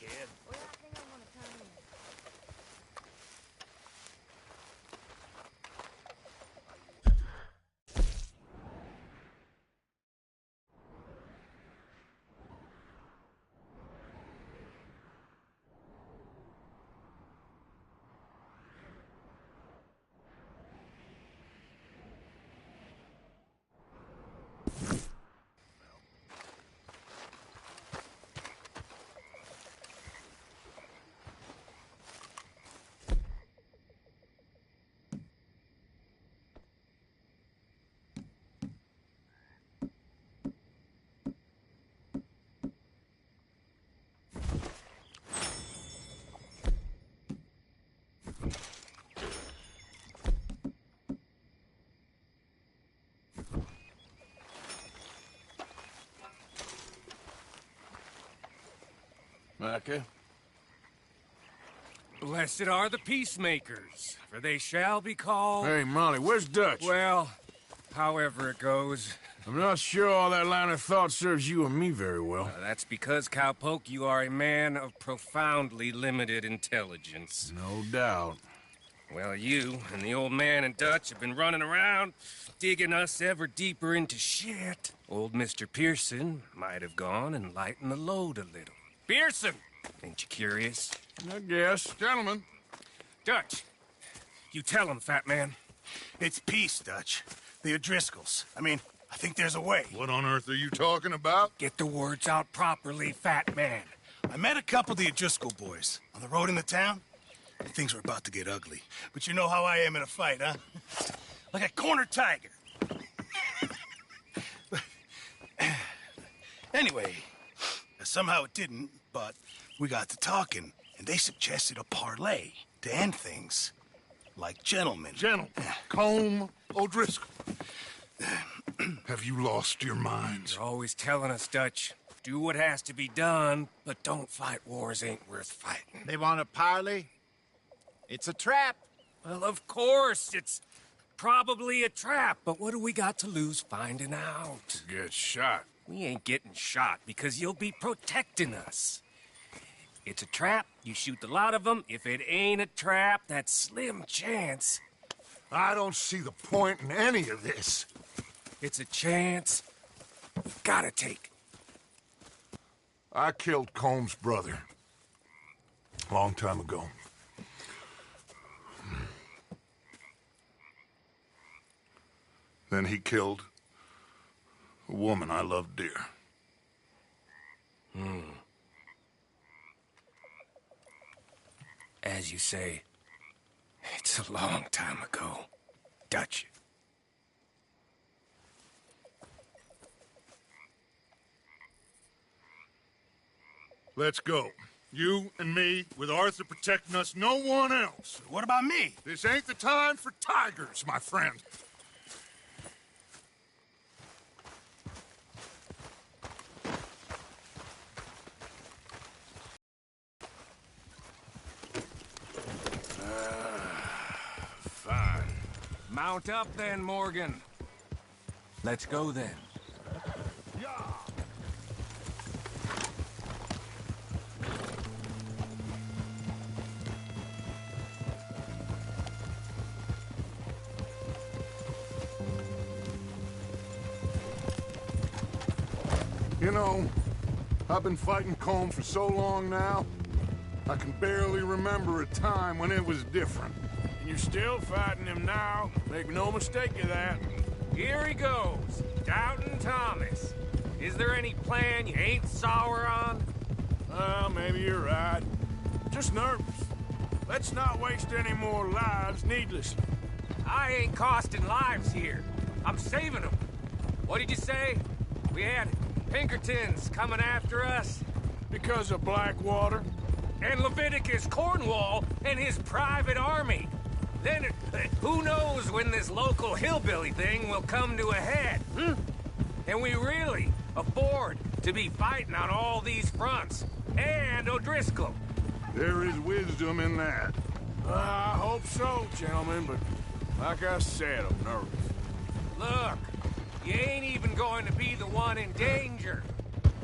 dead. Well, I think I want to turn in. Micah? Blessed are the peacemakers, for they shall be called... Hey, Molly, where's Dutch? Well, however it goes. I'm not sure all that line of thought serves you and me very well. That's because, Cowpoke, you are a man of profoundly limited intelligence. No doubt. Well, you and the old man and Dutch have been running around, digging us ever deeper into shit. Old Mr. Pearson might have gone and lightened the load a little. Pearson! Ain't you curious? I guess. Gentlemen, Dutch, you tell him, fat man. It's peace, Dutch. The O'Driscolls. I mean, I think there's a way. what on earth are you talking about? Get the words out properly, fat man. I met a couple of the O'Driscoll boys on the road in the town, and things were about to get ugly. But you know how I am in a fight, huh? Like a corner tiger. Anyway, somehow it didn't, but we got to talking, and they suggested a parlay to end things. Like gentlemen. Gentlemen, Combe O'Driscoll. Have you lost your minds? You're always telling us, Dutch. Do what has to be done, but don't fight wars ain't worth fighting. They want a parley? It's a trap. Well, of course, it's probably a trap, but what do we got to lose finding out? Get shot. We ain't getting shot because you'll be protecting us. It's a trap, you shoot the lot of them. If it ain't a trap, that's slim chance. I don't see the point in any of this. It's a chance you've gotta take. I killed Combs' brother. A long time ago. Then he killed a woman I loved dear. As you say, it's a long time ago, Dutch. Let's go. You and me, with Arthur protecting us, no one else. What about me? This ain't the time for tigers, my friend. Fine. Mount up then, Morgan. Let's go then. You know, I've been fighting Combe for so long now, I can barely remember a time when it was different. And you're still fighting him now. Make no mistake of that. Here he goes, Doubting Thomas. Is there any plan you ain't sour on? Well, maybe you're right. Just nervous. Let's not waste any more lives needlessly. I ain't costing lives here. I'm saving them. What did you say? We had Pinkertons coming after us? Because of Blackwater? And Leviticus Cornwall and his private army. Then, who knows when this local hillbilly thing will come to a head, And we really afford to be fighting on all these fronts. And O'Driscoll. There is wisdom in that. I hope so, gentlemen, but like I said, I'm nervous. Look, you ain't even going to be the one in danger.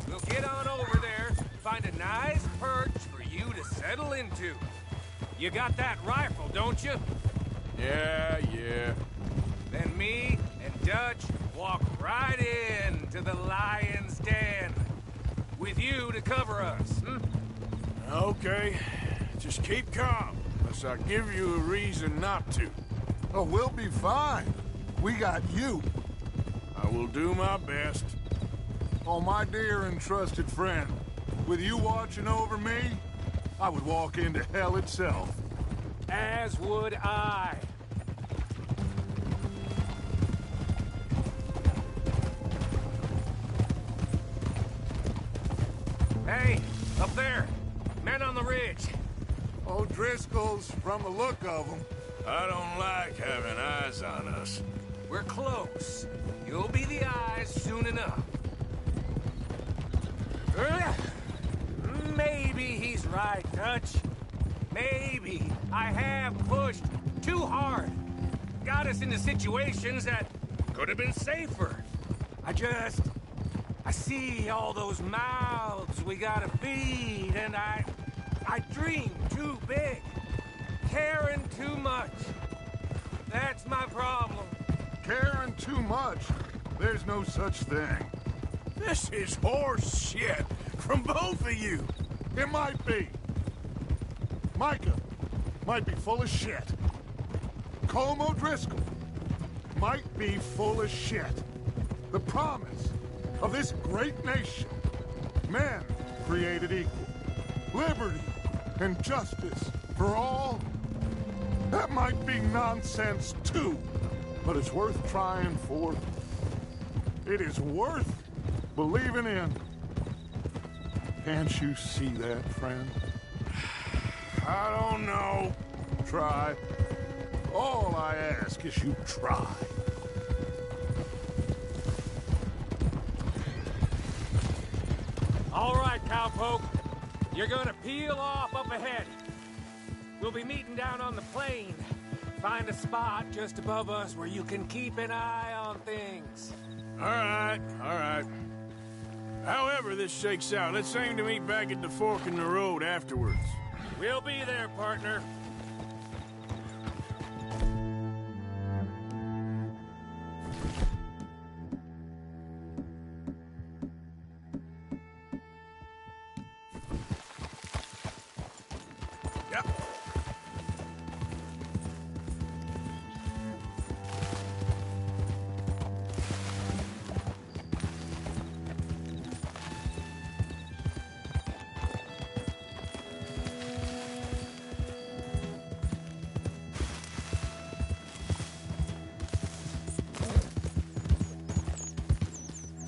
We'll get on over there, find a nice perch for you to settle into. You got that rifle, don't you? Yeah. Then me and Dutch walk right in to the lion's den. With you to cover us, Okay. Just keep calm, unless I give you a reason not to. Oh, we'll be fine. We got you. I will do my best. Oh, my dear and trusted friend, with you watching over me, I would walk into hell itself. As would I. Hey, up there. Men on the ridge. O'Driscoll's, from the look of them. I don't like having eyes on us. We're close. You'll be the eyes soon enough. Maybe he's right, Dutch. Maybe I have pushed too hard. Got us into situations that could have been safer. I see all those mouths we gotta feed, and I dream too big. Caring too much. That's my problem. Caring too much. There's no such thing. This is horse shit from both of you. It might be. Micah might be full of shit. Colm O'Driscoll might be full of shit. The promise of this great nation. Men created equal. Liberty and justice for all. That might be nonsense too, but it's worth trying for. It is worth believing in. Can't you see that, friend? I don't know. Try. All I ask is you try. All right, cowpoke. You're gonna peel off up ahead. We'll be meeting down on the plain. Find a spot just above us where you can keep an eye on things. All right. However this shakes out, let's aim to meet back at the fork in the road afterwards. We'll be there, partner. Yep.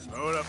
Slow it up.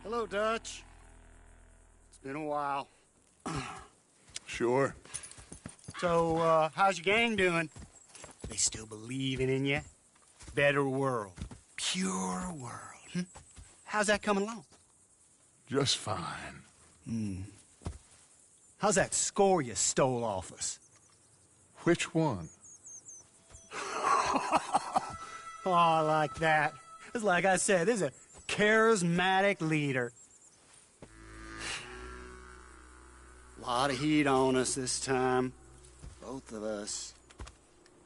Hello, Dutch. It's been a while. Sure. So, how's your gang doing? They still believing in you? Better world. Pure world. How's that coming along? Just fine. How's that score you stole off us? Which one? Oh, I like that. It's like I said, this is a charismatic leader. Lot of heat on us this time. Both of us.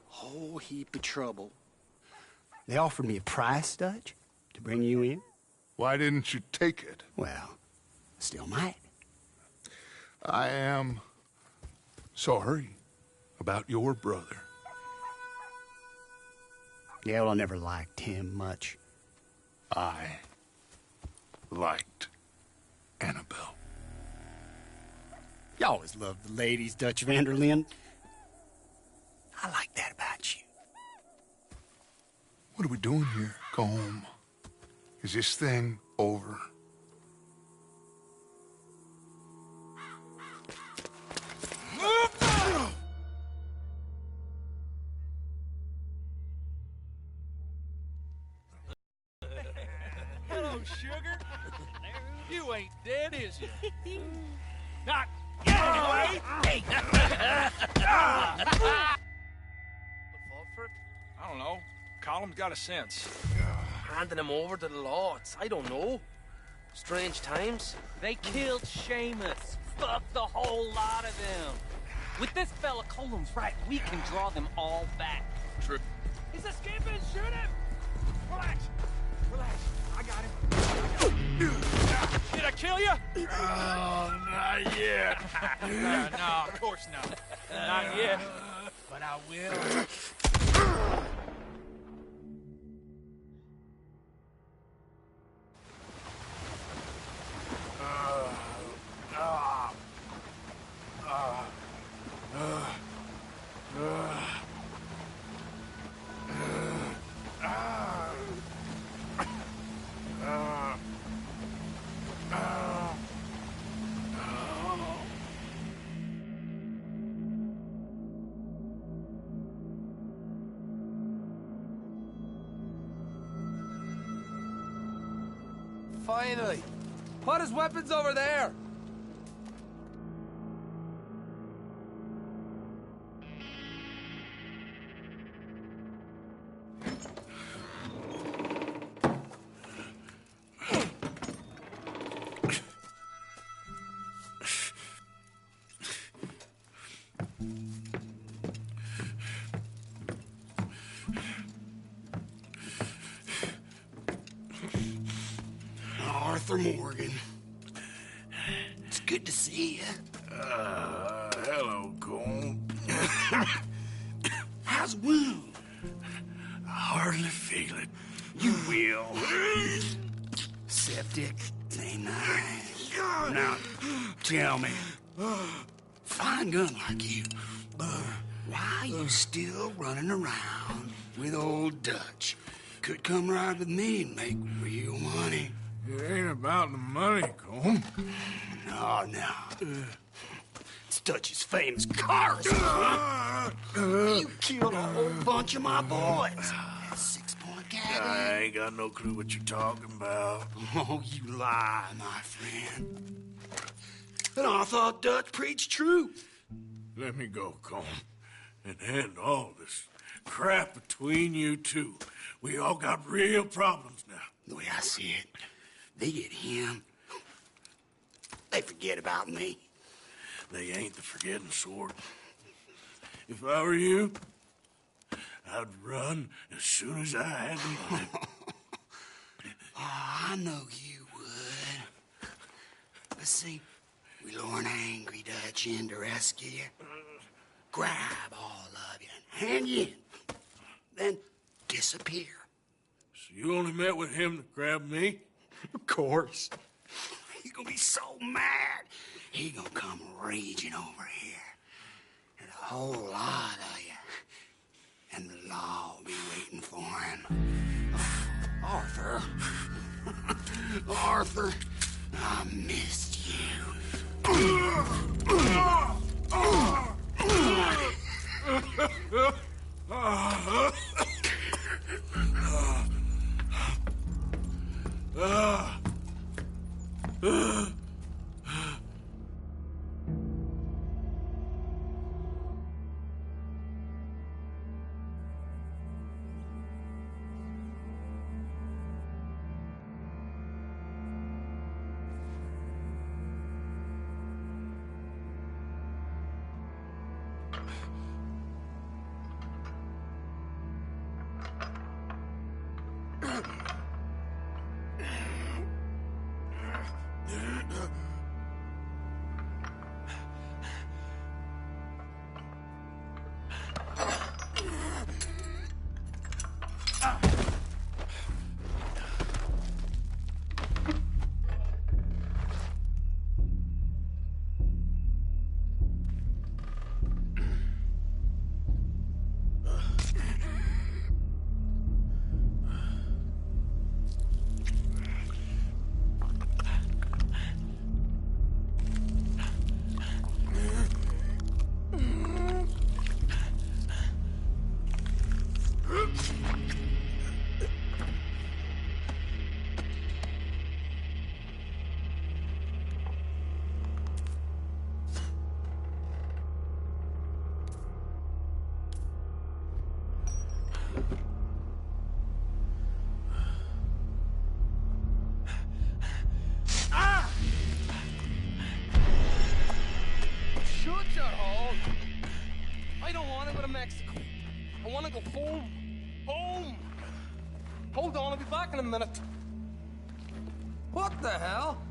Whole heap of trouble. They offered me a price, Dutch, to bring you in. Why didn't you take it? Well, still might. I am sorry about your brother. Yeah, well, I never liked him much. I liked Annabelle. You always loved the ladies, Dutch Vanderlyn. I like that about you. What are we doing here? Go home. Is this thing over? Hello, sugar. You ain't dead, is you? Not yet, anyway. Hey. But fall for it? I don't know. Column's got a sense. Handing him over to the lords. I don't know. Strange times. They killed Seamus. Fuck the whole lot of them. With this fella Colum's right, we can draw them all back. True. He's escaping! Shoot him! Relax. Relax. I got him. Did I kill you? Oh, not yet. No, of course not. Not yet. But I will. Finally. Put his weapons over there. Arthur Morgan. It's good to see you. Hello, Cole. How's the wound? I hardly feel it. You will. Septic. Ain't nice. Now, tell me. Fine gun like you. Why you still running around with old Dutch? Could come right with me and make real money. It ain't about the money, Cole. No. It's Dutch's famous cars. You killed a whole bunch of my boys. That 6-point cabin. I ain't got no clue what you're talking about. Oh, you lie, my friend. And I thought Dutch preached truth. Let me go, Cole, and end all this crap between you two. We all got real problems now. The way I see it, they get him. They forget about me. They ain't the forgetting sort. If I were you, I'd run as soon as I had the money. Oh, I know you would. But see, we lure an angry Dutch in to rescue you. Grab all of you and hand you in. Then disappear. So you only met with him to grab me? Of course. He's gonna be so mad. He gonna come raging over here. And a whole lot of you. And the law will be waiting for him. Oh, Arthur. Arthur, I missed you. to Mexico. I want to go home. Home! Hold on, I'll be back in a minute. What the hell?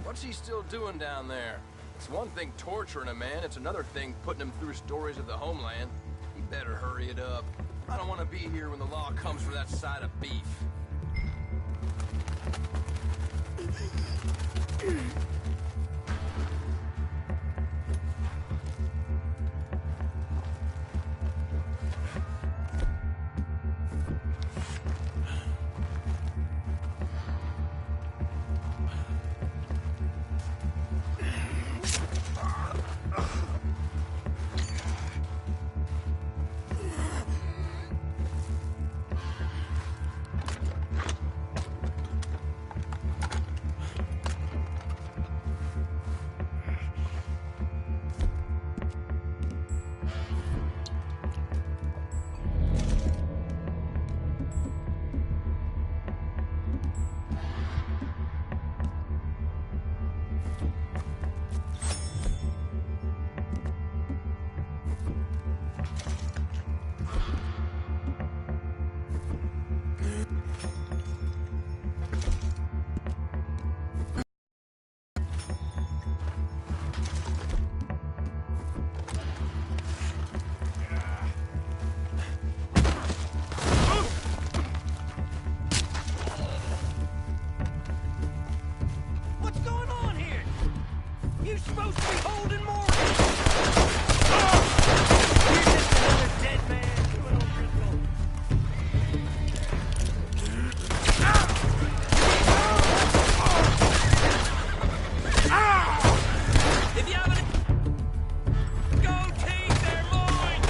What's he still doing down there? It's one thing torturing a man, it's another thing putting him through stories of the homeland. He better hurry it up. I don't want to be here when the law comes for that side of beef. What's going on here? You supposed to be holding more. You're just another dead man doing O'Driscoll. If you have any, go take their mine.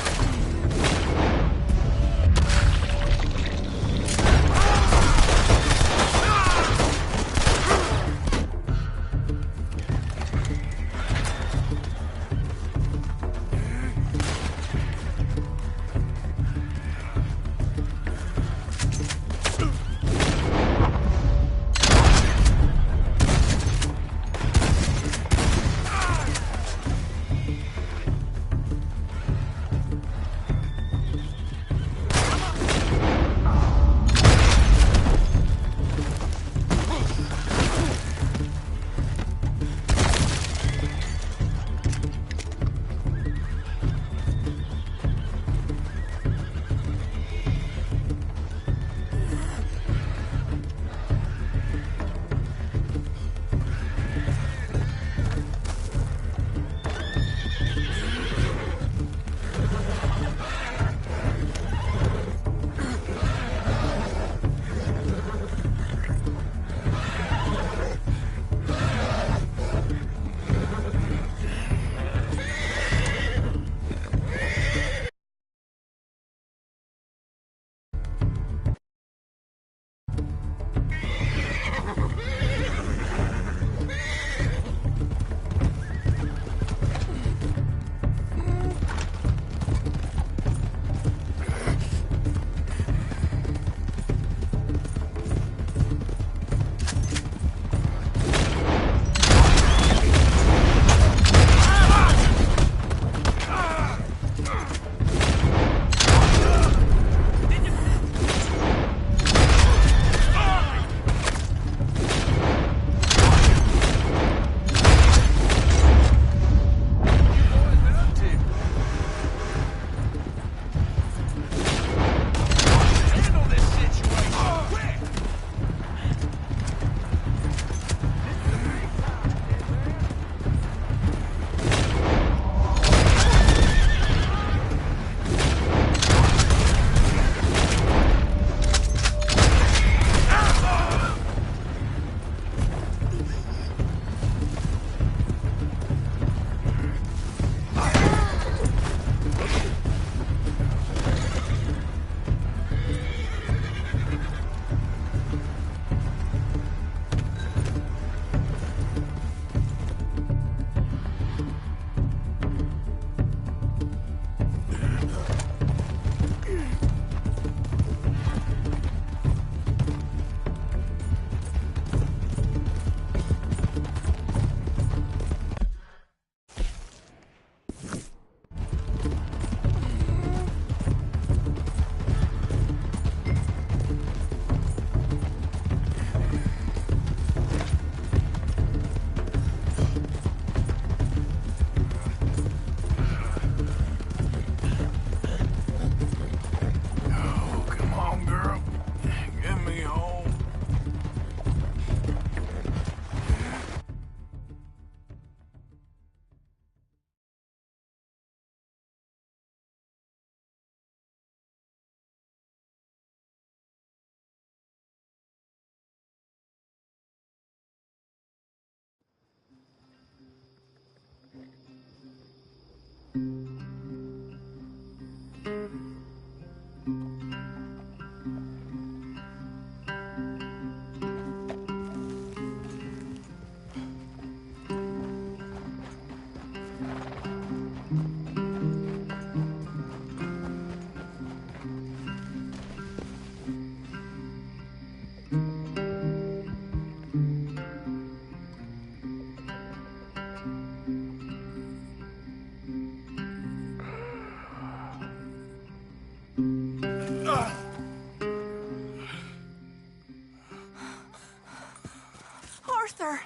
Arthur!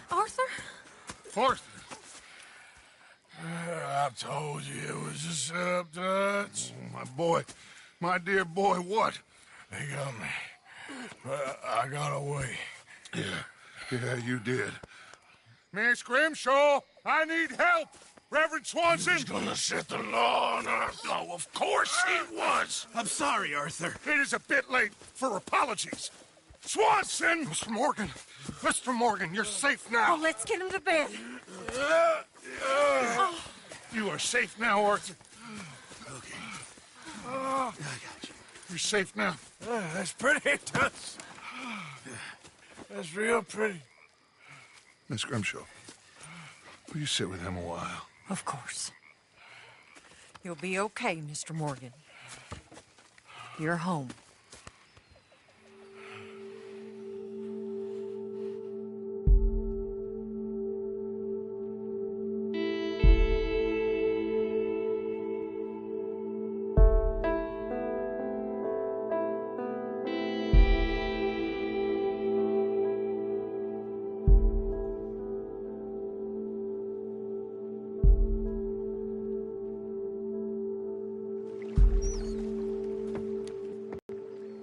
Arthur? Arthur. I told you it was a setup, Dutch. My boy, my dear boy, what? They got me. But I got away. Yeah, you did. Miss Grimshaw, I need help! Reverend Swanson! He's gonna set the law on us. Oh, of course he was! I'm sorry, Arthur. It is a bit late for apologies. Swanson! Mr. Morgan! Mr. Morgan, you're safe now! Oh, let's get him to bed. You are safe now, Arthur. Okay. I got you. You're safe now. That's pretty, Dutch. That's real pretty. Miss Grimshaw, will you sit with him a while? Of course. You'll be okay, Mr. Morgan. You're home.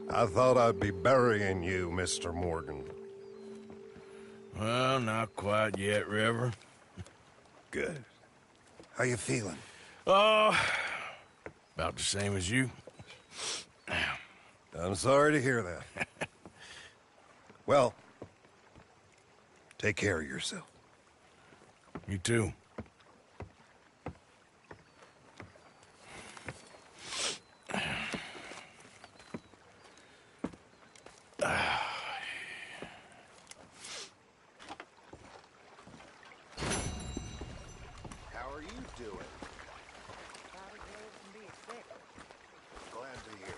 I thought I'd be burying you, Mr. Morgan. Well, not quite yet, Reverend. Good. How you feeling? Oh, about the same as you. I'm sorry to hear that. Well, take care of yourself. You too. How are you doing? Glad to hear it.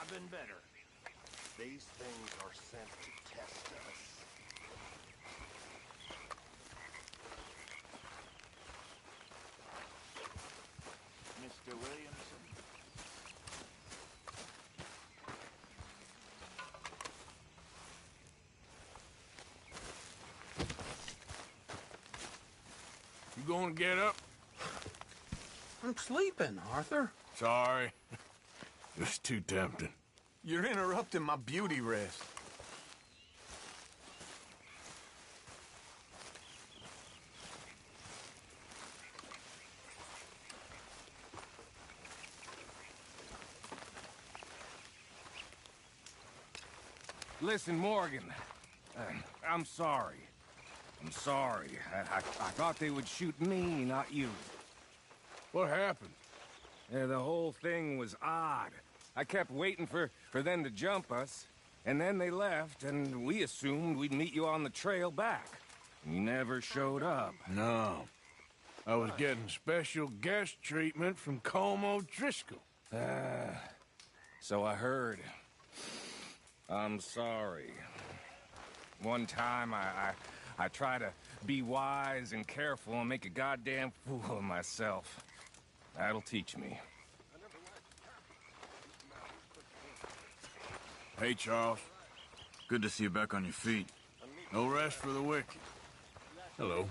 I've been better. These things are sent to test us. Mr. Williamson? You gonna get up? I'm sleeping, Arthur. Sorry. It was too tempting. You're interrupting my beauty rest. Listen, Morgan. I'm sorry. I'm sorry. I thought they would shoot me, not you. What happened? The whole thing was odd. I kept waiting for them to jump us, and then they left, and we assumed we'd meet you on the trail back. You never showed up. No. I was getting special guest treatment from Como Driscoll. So I heard. I'm sorry. One time I try to be wise and careful and make a goddamn fool of myself. That'll teach me. Hey, Charles. Good to see you back on your feet. No rest for the wicked. Hello.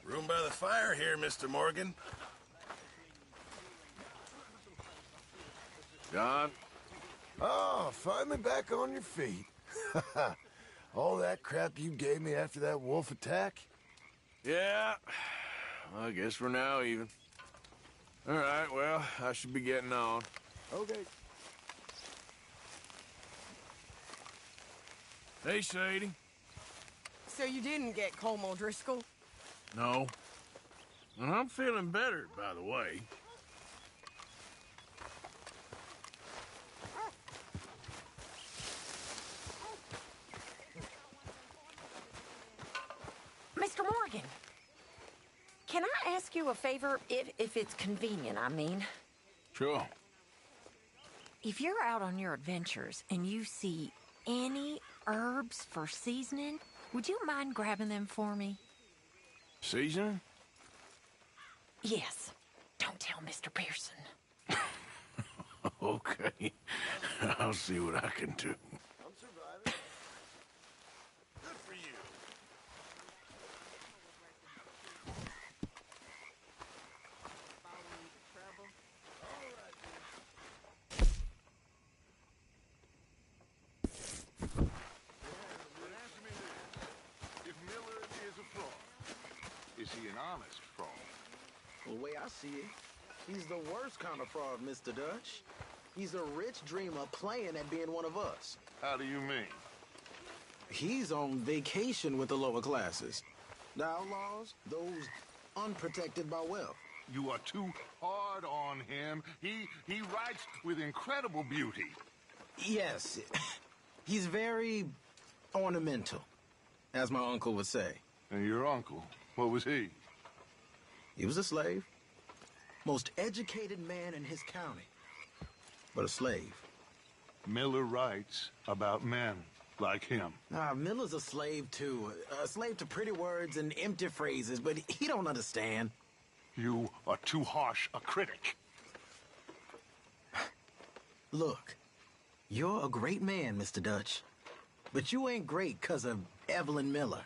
Room by the fire here, Mr. Morgan. John? Oh, finally back on your feet. All that crap you gave me after that wolf attack? Yeah, I guess we're now even. All right, well, I should be getting on. Okay. Hey, Sadie. So you didn't get Colm O'Driscoll? No. And I'm feeling better, by the way. Mr. Morgan, can I ask you a favor, if it's convenient, I mean? Sure. If you're out on your adventures and you see any herbs for seasoning, would you mind grabbing them for me? Seasoning? Yes. Don't tell Mr. Pearson. Okay. I'll see what I can do. I'm surviving. Good for you. Answer me this. If Miller is a fraud, is he an honest fraud? The way I see it, he's the worst kind of fraud, Mr. Dutch. He's a rich dreamer playing at being one of us. How do you mean? He's on vacation with the lower classes. The outlaws, those unprotected by wealth. You are too hard on him. He writes with incredible beauty. Yes, he's very ornamental, as my uncle would say. And your uncle, what was he? He was a slave. Most educated man in his county, but a slave. Miller writes about men like him. Miller's a slave, too. A slave to pretty words and empty phrases, but he don't understand. You are too harsh a critic. Look, you're a great man, Mr. Dutch, but you ain't great 'cause of Evelyn Miller.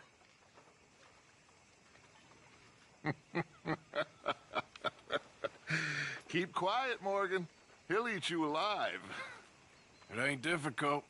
Keep quiet, Morgan. He'll eat you alive. It ain't difficult.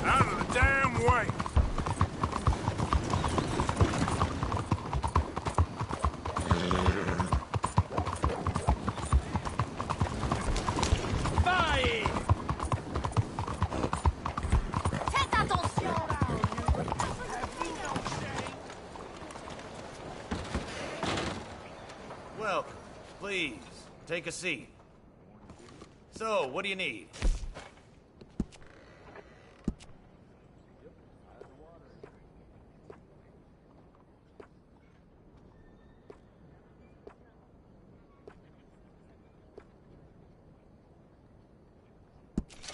Out of the damn way! Welcome. Please, take a seat. So, what do you need?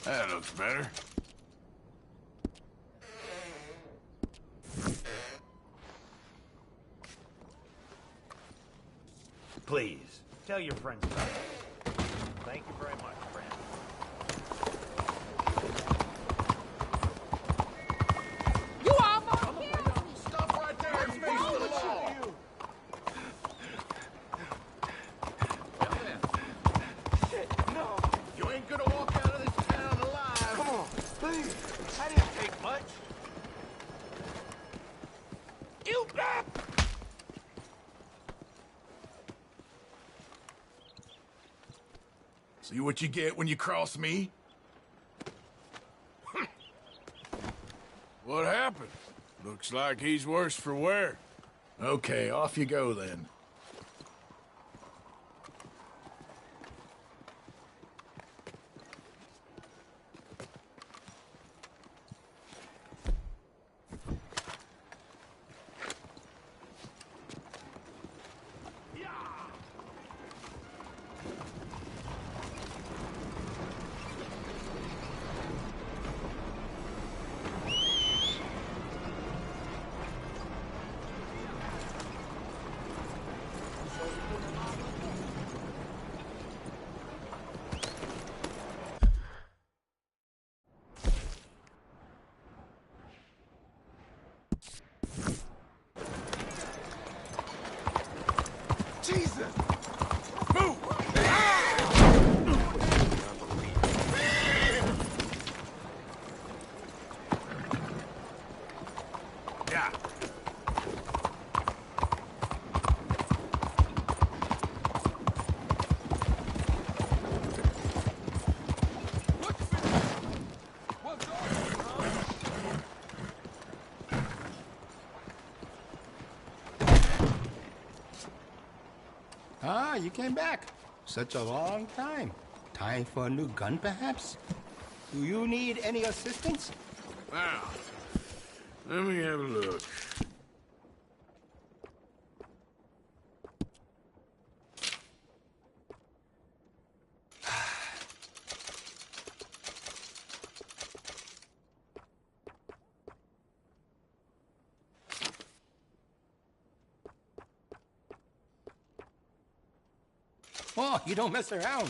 That looks better. Please, tell your friends about it. Thank you very much, friend. You almost killed me. Stop right there and face the law. No. You ain't gonna walk out of this town alive. Come on, please. That didn't take much. You back! See what you get when you cross me? What happened? Looks like he's worse for wear. Okay, off you go then. Jesus! Move! Yeah. Ah, you came back. Such a long time. Time for a new gun, perhaps? Do you need any assistance? Now, let me have a look. Oh, you don't mess around.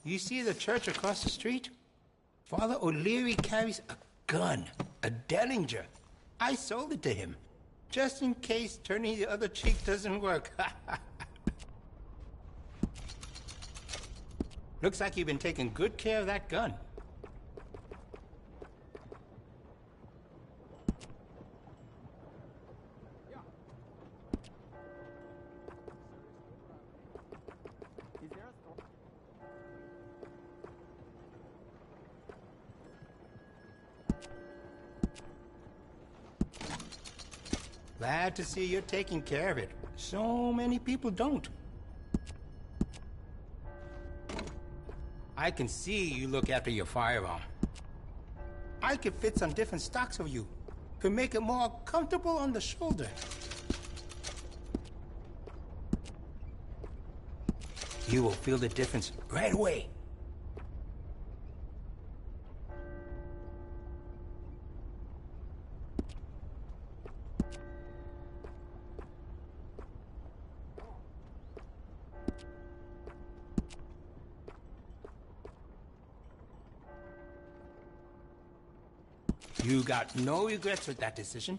You see the church across the street? Father O'Leary carries a gun, a Derringer. I sold it to him, just in case turning the other cheek doesn't work. Looks like you've been taking good care of that gun. Glad to see you're taking care of it. So many people don't. I can see you look after your firearm. I could fit some different stocks for you. Could make it more comfortable on the shoulder. You will feel the difference right away. You got no regrets with that decision.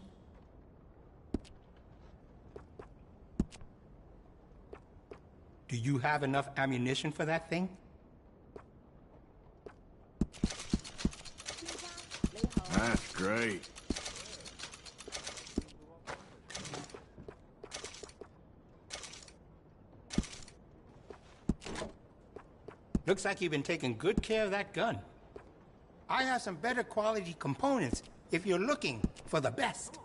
Do you have enough ammunition for that thing? That's great. Looks like you've been taking good care of that gun. I have some better quality components if you're looking for the best.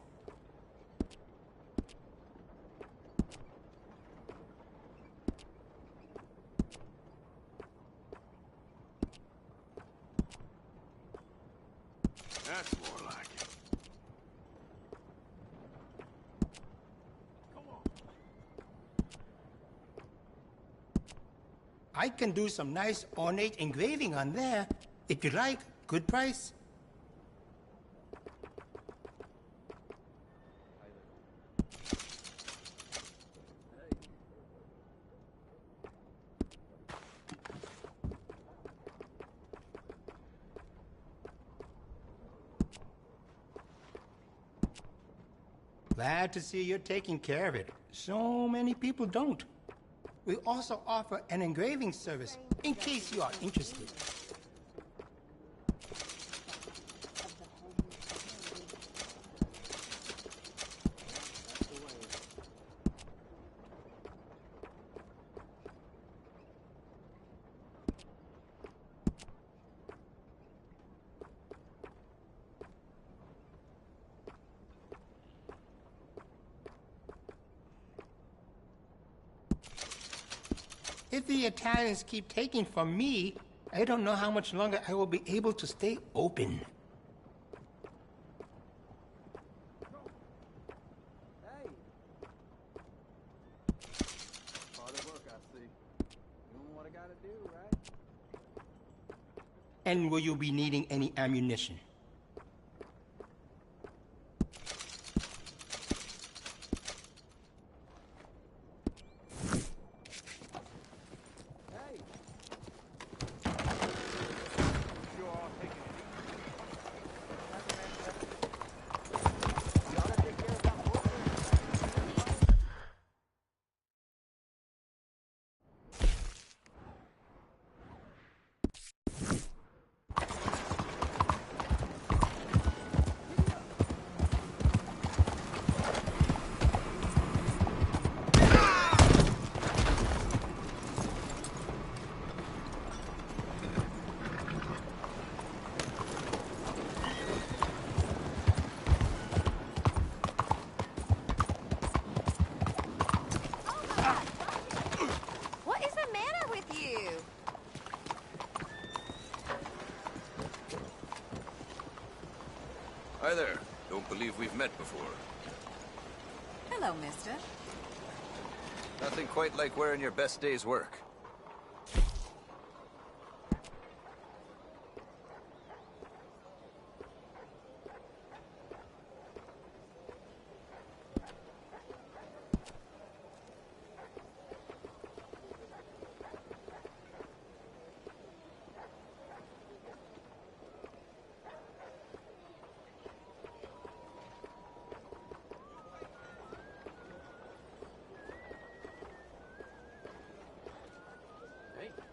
That's more like it. I can do some nice ornate engraving on there. If you like, good price. Glad to see you're taking care of it. So many people don't. We also offer an engraving service, in case you are interested. If the Italians keep taking from me, I don't know how much longer I will be able to stay open. Hey. Hard work, I see. Doing what I gotta do, right? And will you be needing any ammunition? What is the matter with you? Hi there. Don't believe we've met before. Hello, mister. Nothing quite like wearing your best day's work.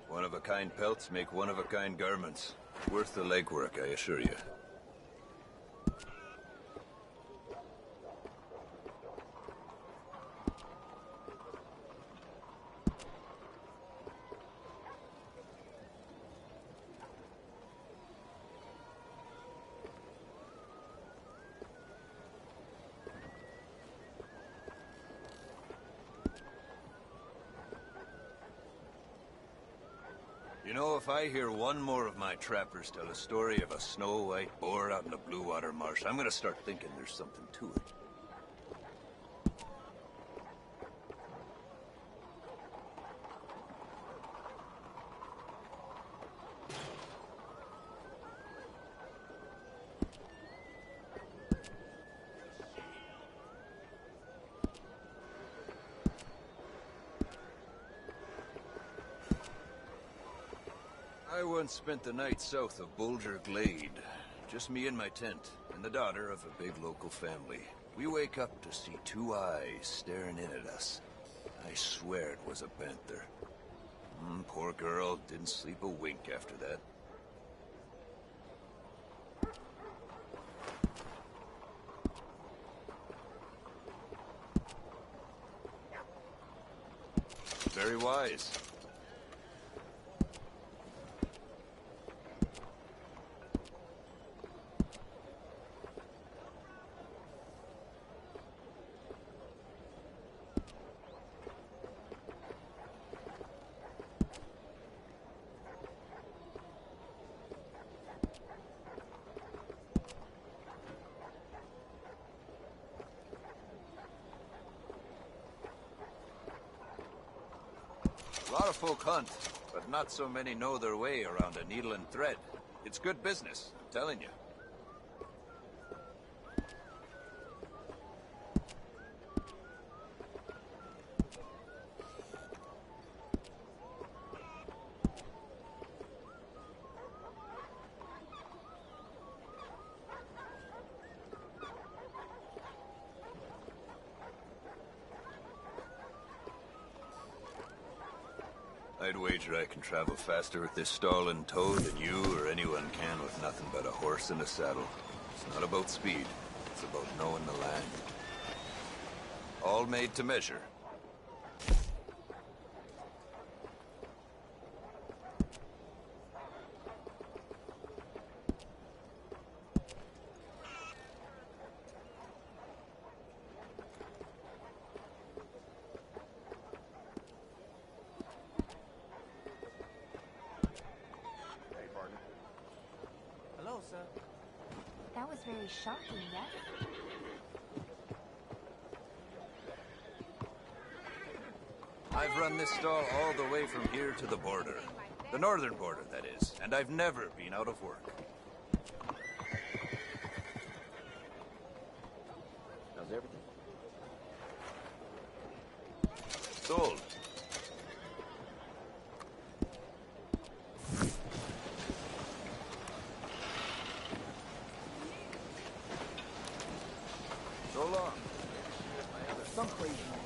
One-of-a-kind pelts make one-of-a-kind garments. Worth the legwork, I assure you. You know, if I hear one more of my trappers tell a story of a snow-white boar out in the blue water marsh, I'm gonna start thinking there's something to it. I once spent the night south of Bulger Glade. Just me and my tent, and the daughter of a big local family. We wake up to see two eyes staring in at us. I swear it was a panther. Poor girl, didn't sleep a wink after that. Very wise. A lot of folk hunt, but not so many know their way around a needle and thread. It's good business, I'm telling you. I'd wager I can travel faster with this stall and tow than you or anyone can with nothing but a horse and a saddle. It's not about speed, it's about knowing the land. All made to measure. Hello, sir. That was very shocking, yes? I've run this stall all the way from here to the border. The northern border, that is. And I've never been out of work. How's everything? Sold. So long. Some crazy man.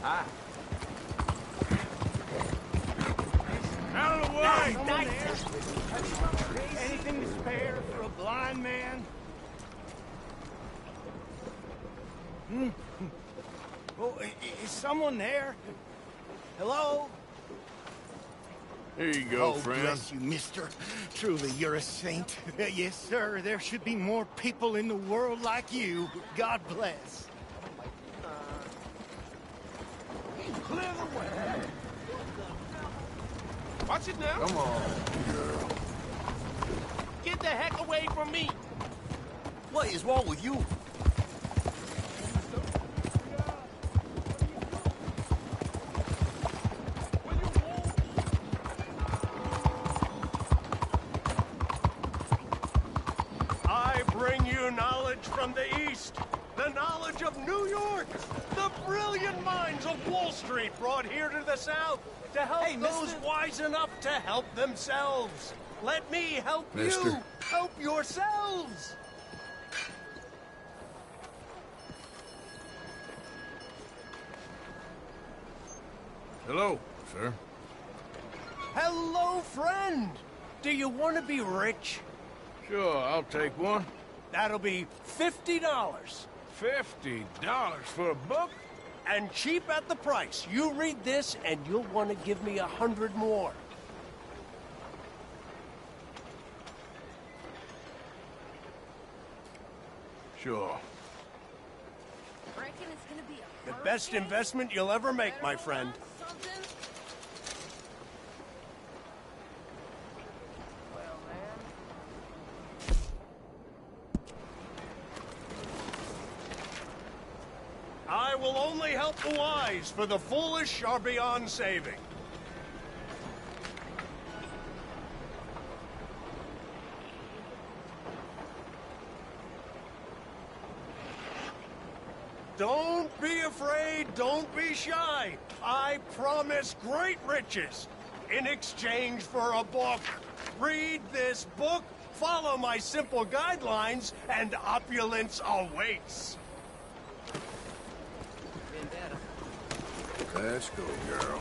Ah. Out of the way! Anything to spare for a blind man? Oh, is someone there? Hello? Here you go, oh, friend. Bless you, mister. Truly, you're a saint. Yes, sir. There should be more people in the world like you. God bless. Clear the way. Watch it now. Come on, girl. Get the heck away from me. What is wrong with you? Will from the East. The knowledge of New York. The brilliant minds of Wall Street brought here to the South to help those wise enough to help themselves. Let me help you. Help yourselves. Hello, sir. Hello, friend. Do you want to be rich? Sure, I'll take one. That'll be $50. $50 for a book? And cheap at the price. You read this, and you'll want to give me 100 more. Sure. Reckon it's gonna be a The best investment you'll ever make, my friend. I will only help the wise, for the foolish are beyond saving. Don't be afraid, don't be shy. I promise great riches in exchange for a book. Read this book, follow my simple guidelines, and opulence awaits. Let's go, girl.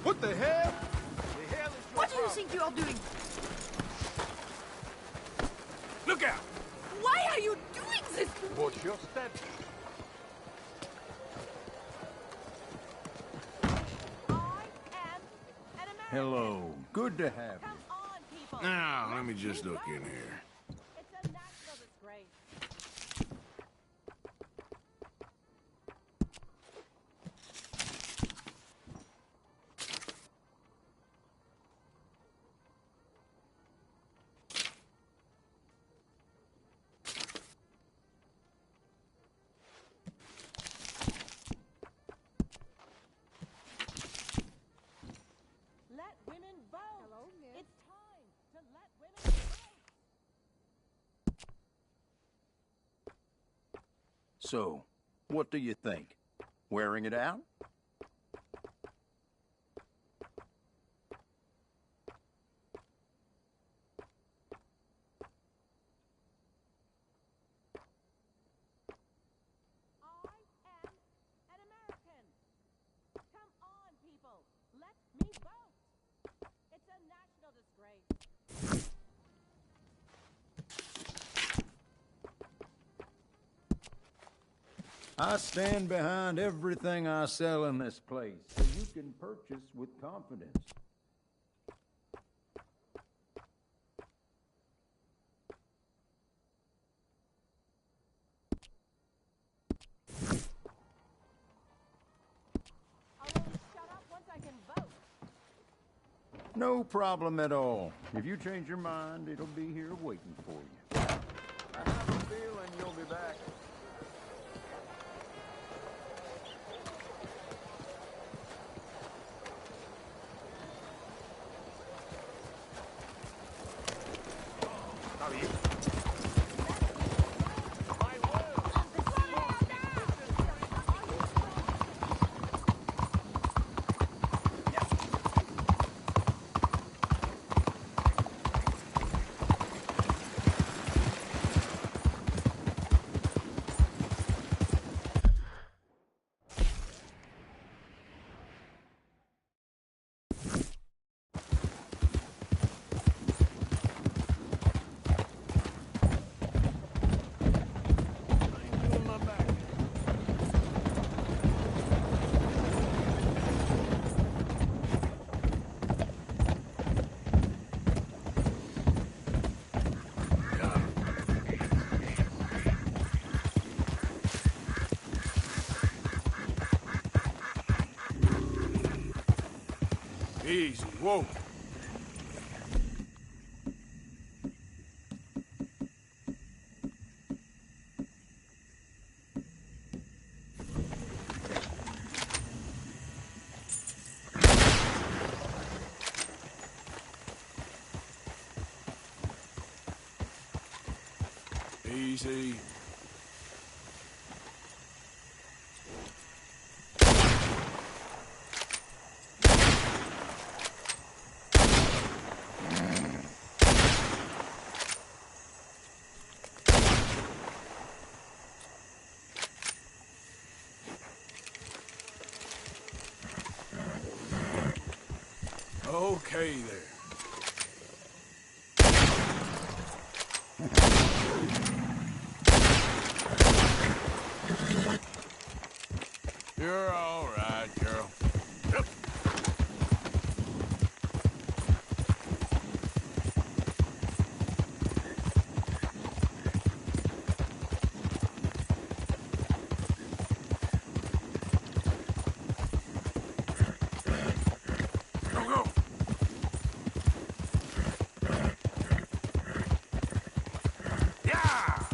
What the hell? What do you think you're doing? Look out! Why are you doing this? Watch your step. Hello. Good to have you. Now, let me just look in here. So, what do you think? Wearing it out? I stand behind everything I sell in this place, so you can purchase with confidence. No problem at all. If you change your mind, it'll be here waiting for you. I have a feeling you'll be back. Easy, whoa. Easy. Okay there. You're all right, girl. Yep. Go. Yeah!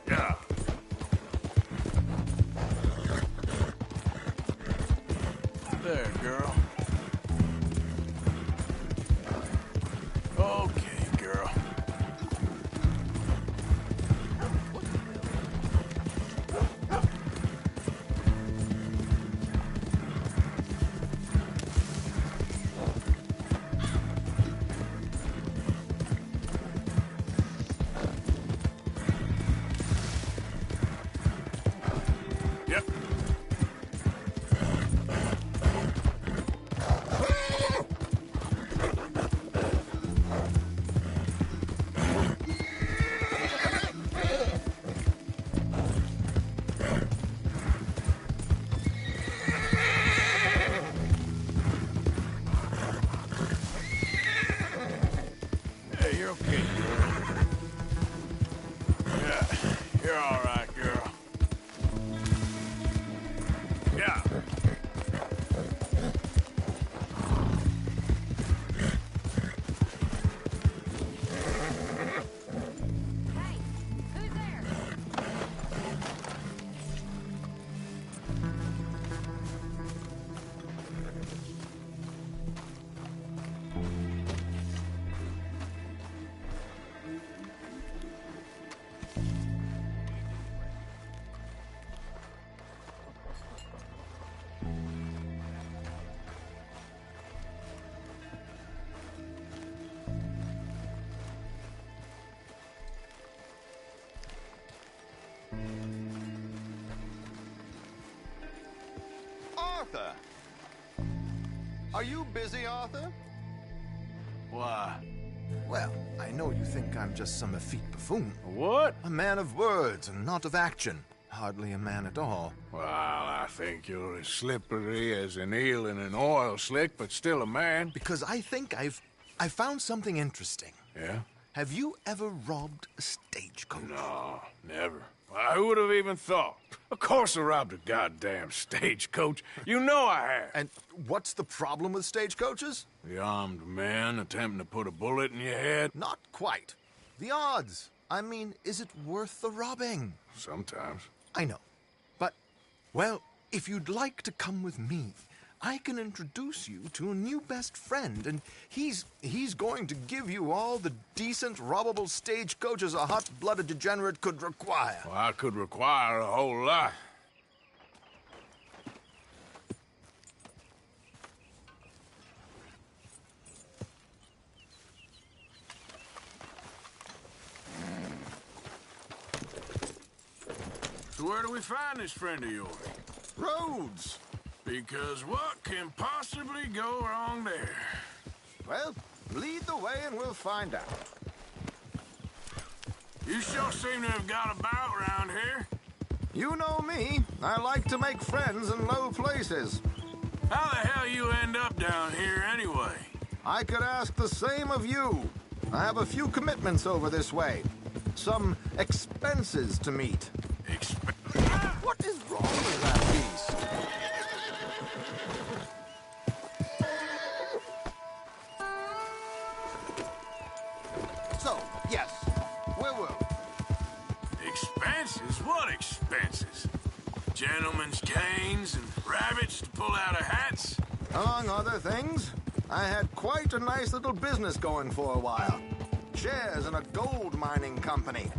Yeah. There, girl. Okay, girl. Yep. Hey, you're okay, girl. Yeah, you're all right, girl. Yeah. Who's there? Arthur! Are you busy, Arthur? Why? Well, I know you think I'm just some effete buffoon. What? A man of words and not of action. Hardly a man at all. Well, I think you're as slippery as an eel in an oil slick, but still a man. Because I think I've found something interesting. Yeah? Have you ever robbed a stagecoach? No, never. Who would have even thought? Of course I robbed a goddamn stagecoach. You know I have. And what's the problem with stagecoaches? The armed man attempting to put a bullet in your head? Not quite. The odds. I mean, is it worth the robbing? Sometimes. I know. But, well, if you'd like to come with me, I can introduce you to a new best friend, and he's going to give you all the decent, robbable stagecoaches a hot-blooded degenerate could require. Well, I could require a whole lot. So where do we find this friend of yours? Roads! Because what can possibly go wrong there? Well, lead the way and we'll find out. You sure seem to have got about around here. You know me. I like to make friends in low places. How the hell you end up down here anyway? I could ask the same of you. I have a few commitments over this way. some expenses to meet. What is wrong with that beast? So, yes, where were we? Expenses? What expenses? Gentlemen's canes and rabbits to pull out of hats? Among other things, I had quite a nice little business going for a while. Shares in a gold mining company.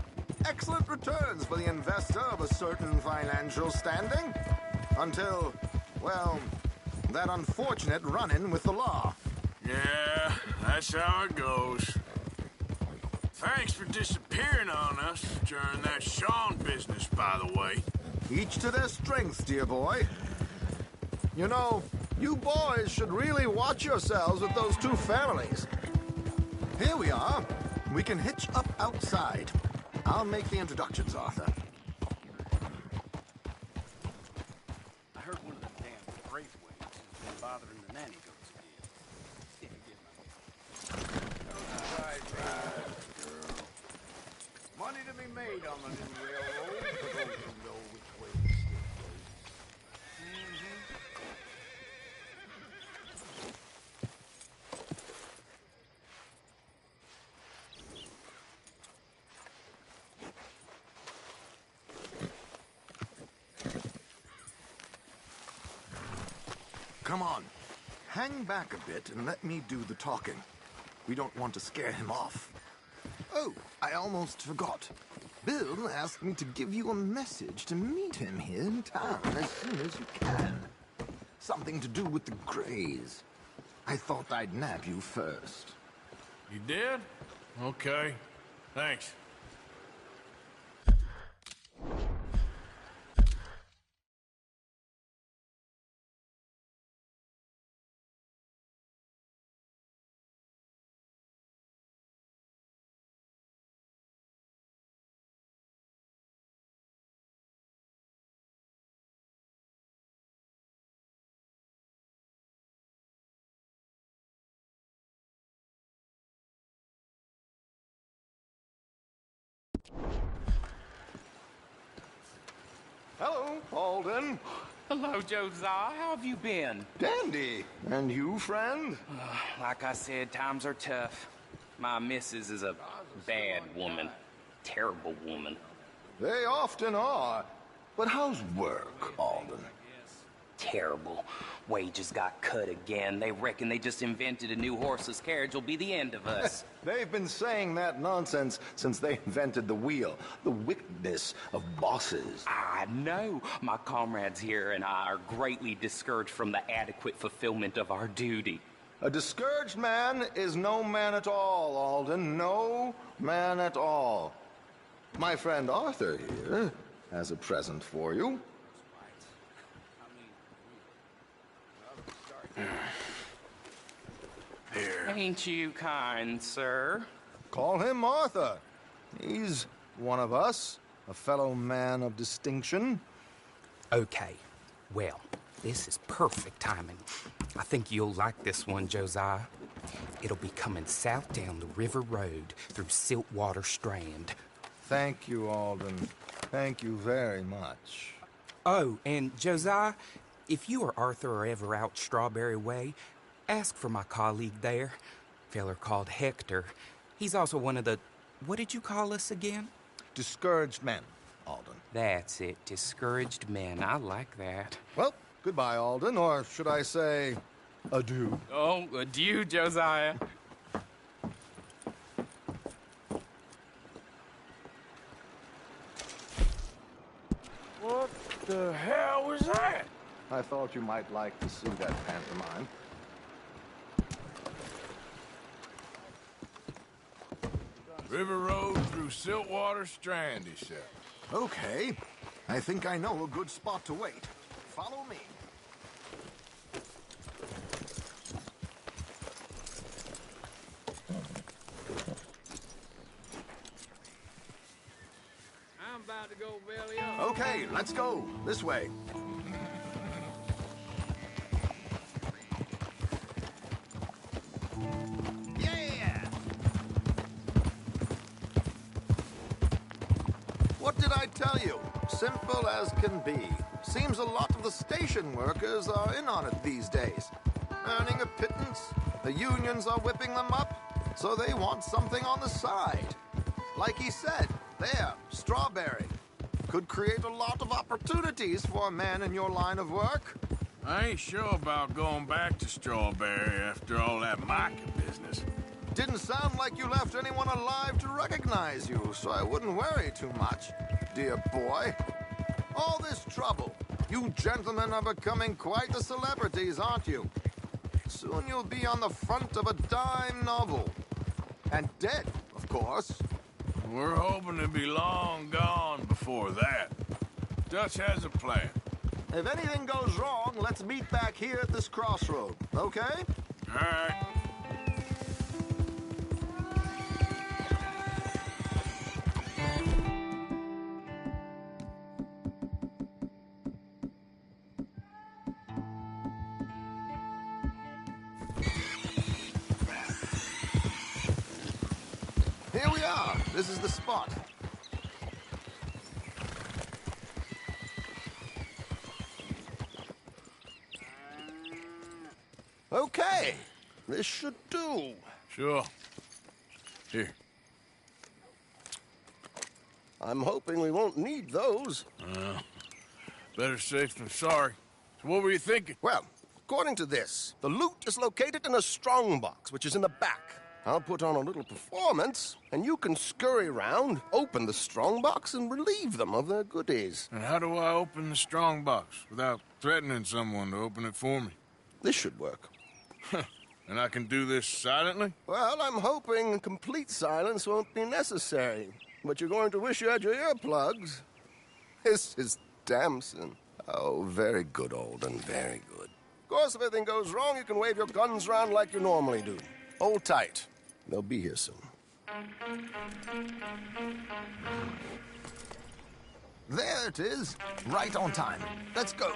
Excellent returns for the investor of a certain financial standing. Until, well, that unfortunate run-in with the law. Yeah, that's how it goes. Thanks for disappearing on us during that Sean business, by the way. Each to their strengths, dear boy. You know, you boys should really watch yourselves with those two families. Here we are. We can hitch up outside. I'll make the introductions, Arthur. I heard one of them damn braithwaites has been bothering the nanny goats again. Money to be made on the new railroad for those who know which way the stick Come on. Hang back a bit and let me do the talking. We don't want to scare him off. Oh, I almost forgot. Bill asked me to give you a message to meet him here in town as soon as you can. Something to do with the Greys. I thought I'd nab you first. You did? Okay. Thanks. Hello, Alden. Hello, Josiah. How have you been? Dandy. And you, friend? Like I said, times are tough. My missus is a bad woman. Terrible woman. They often are. But how's work, Alden? Terrible. Wages got cut again. They reckon they just invented a new horseless carriage will be the end of us. They've been saying that nonsense since they invented the wheel. The wickedness of bosses. I know. My comrades here and I are greatly discouraged from the adequate fulfillment of our duty. A discouraged man is no man at all, Alden. No man at all. My friend Arthur here has a present for you. Here. Ain't you kind, sir? Call him Arthur. He's one of us, a fellow man of distinction. Okay. Well, this is perfect timing. I think you'll like this one, Josiah. It'll be coming south down the river road through Siltwater Strand. Thank you, Alden. Thank you very much. Oh, and Josiah, if you or Arthur are ever out Strawberry Way, ask for my colleague there, feller called Hector. He's also one of the... What did you call us again? Discouraged men, Alden. That's it. Discouraged men. I like that. Well, goodbye, Alden, or should I say, adieu. Oh, adieu, Josiah. What the hell was that? I thought you might like to see that pantomime. River Road through Siltwater Strand, he said. Okay. I think I know a good spot to wait. Follow me. I'm about to go belly up. Okay, let's go. This way. What did I tell you? Simple as can be. Seems a lot of the station workers are in on it these days. Earning a pittance, the unions are whipping them up, so they want something on the side. Like he said, there, Strawberry. Could create a lot of opportunities for a man in your line of work. I ain't sure about going back to Strawberry after all that Micah business. Didn't sound like you left anyone alive to recognize you, so I wouldn't worry too much, dear boy. All this trouble. You gentlemen are becoming quite the celebrities, aren't you? Soon you'll be on the front of a dime novel. And dead, of course. We're hoping to be long gone before that. Dutch has a plan. If anything goes wrong, let's meet back here at this crossroad, okay? All right. Here we are. This is the spot. Okay. This should do. Sure. Here. I'm hoping we won't need those. Better safe than sorry. So what were you thinking? Well, according to this, the loot is located in a strongbox, which is in the back. I'll put on a little performance, and you can scurry around, open the strongbox, and relieve them of their goodies. And how do I open the strongbox without threatening someone to open it for me? This should work. And I can do this silently? Well, I'm hoping complete silence won't be necessary. But you're going to wish you had your earplugs. This is Damson. Oh, very good, Alden, very good. Of course, if anything goes wrong, you can wave your guns around like you normally do. Hold tight. They'll be here soon. There it is. Right on time. Let's go.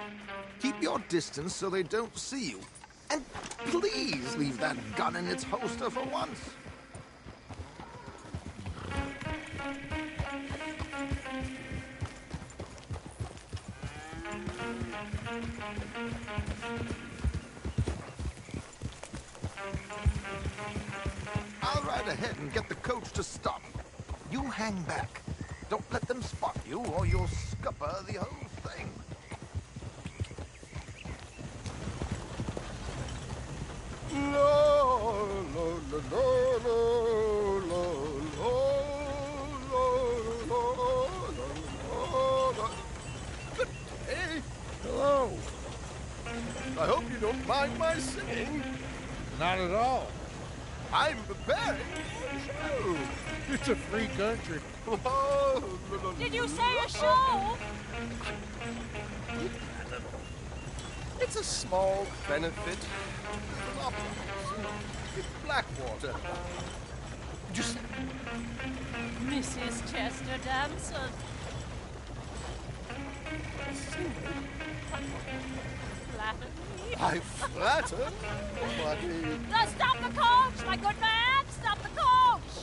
Keep your distance so they don't see you. And please leave that gun in its holster for once. I'll ride ahead and get the coach to stop. You hang back. Don't let them spot you or you'll scupper the whole thing. Good day. Hello. I hope you don't mind my singing. Not at all. I'm preparing for a show. It's a free country. Did you say a show? It's a small benefit. It's Blackwater. Just Mrs. Chester Damson. Flatter me. I flatter nobody. Stop the coach, my good man! Stop the coach!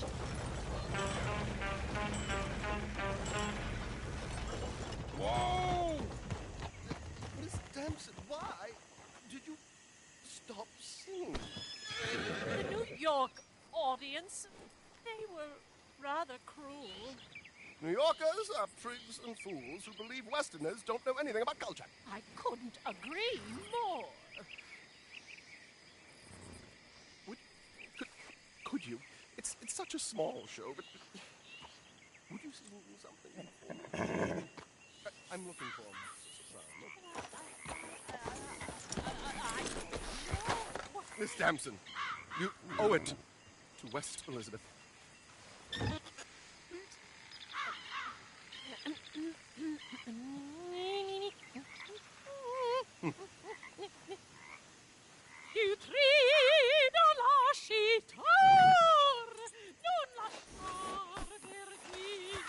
Whoa! Miss Damson, why did you stop singing? The New York audience, they were rather cruel. New Yorkers are prigs and fools who believe Westerners don't know anything about culture. I couldn't agree more. Could you? It's such a small show, but would you sing something for me? I'm looking for Miss Damson, you owe it to West Elizabeth. You trido lascitar, non lasciar vergine.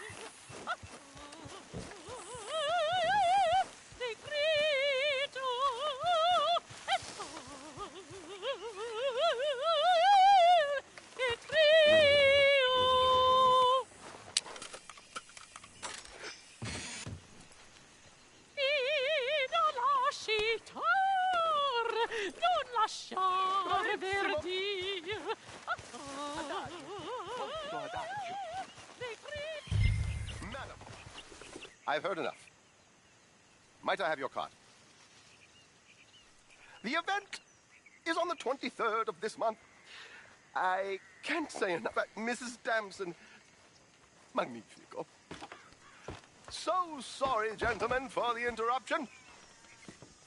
Di grido e trio. I've heard enough. Might I have your card? The event is on the 23rd of this month. I can't say enough about Mrs. Damson. Magnifico. So sorry, gentlemen, for the interruption.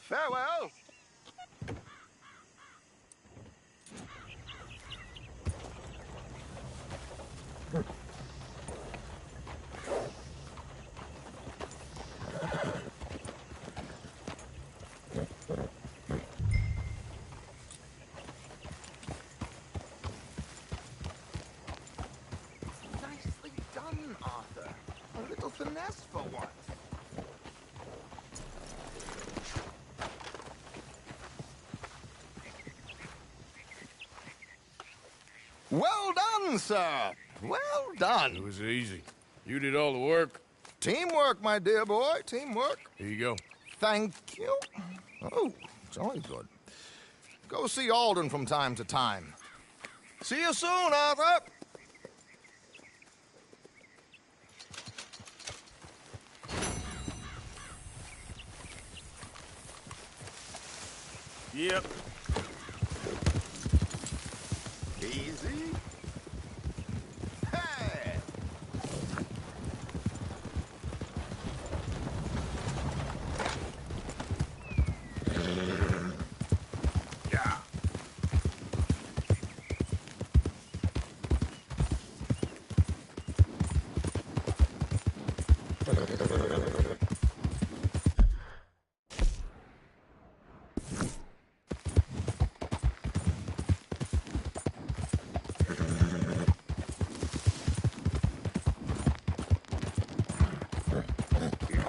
Farewell. Nicely done, Arthur. A little finesse for once. Well done, sir. Well done. It was easy. You did all the work. Teamwork, my dear boy. Teamwork. Here you go. Thank you. Oh, jolly good. Go see Alden from time to time. See you soon, Arthur. Yep. Easy. Hey! Yeah.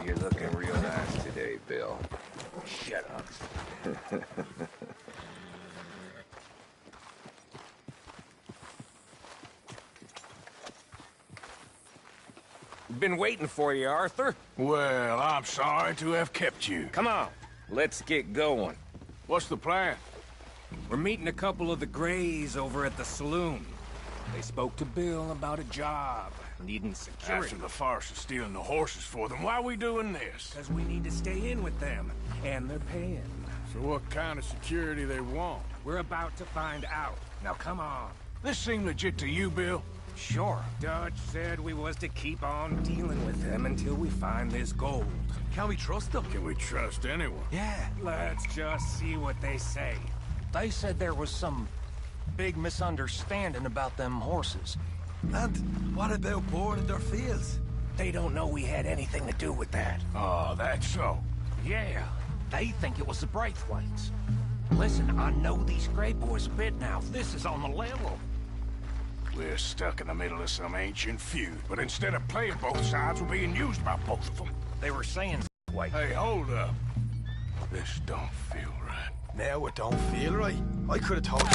You're looking real nice today, Bill. Shut up. Been waiting for you, Arthur. Well, I'm sorry to have kept you. Come on, let's get going. What's the plan? We're meeting a couple of the Greys over at the saloon. They spoke to Bill about a job, needing security. After the farce of stealing the horses for them, why are we doing this? Because we need to stay in with them, and they're paying. So what kind of security they want? We're about to find out. Now come on. This seem legit to you, Bill? Sure. Dutch said we was to keep on dealing with them until we find this gold. Can we trust them? Can we trust anyone? Yeah. Let's just see what they say. They said there was some big misunderstanding about them horses. And what about boarding their fields? They don't know we had anything to do with that. Oh, that's so. Yeah, they think it was the Braithwaites. Listen, I know these Grey boys a bit now. This is on the level. We're stuck in the middle of some ancient feud, but instead of playing both sides, we're being used by both of them. They were saying, wait. Hey, hold up. This don't feel right. Now it don't feel right. I could have told you.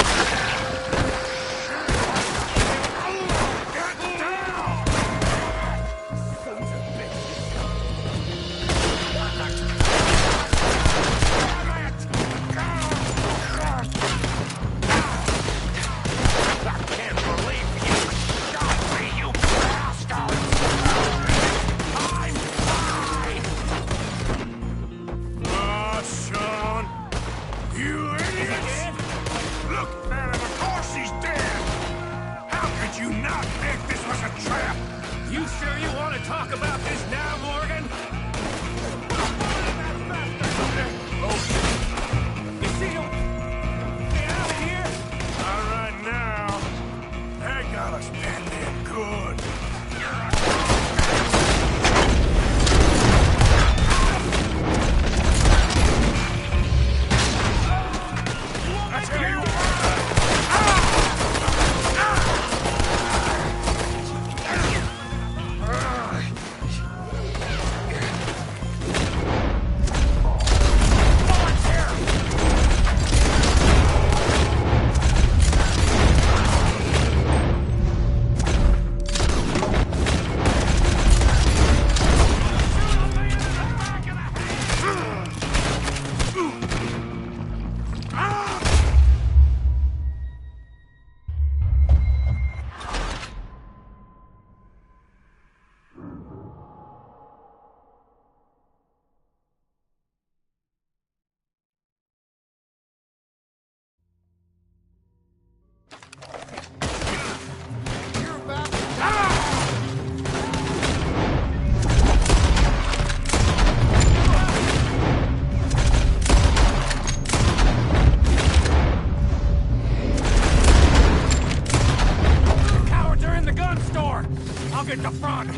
get the front.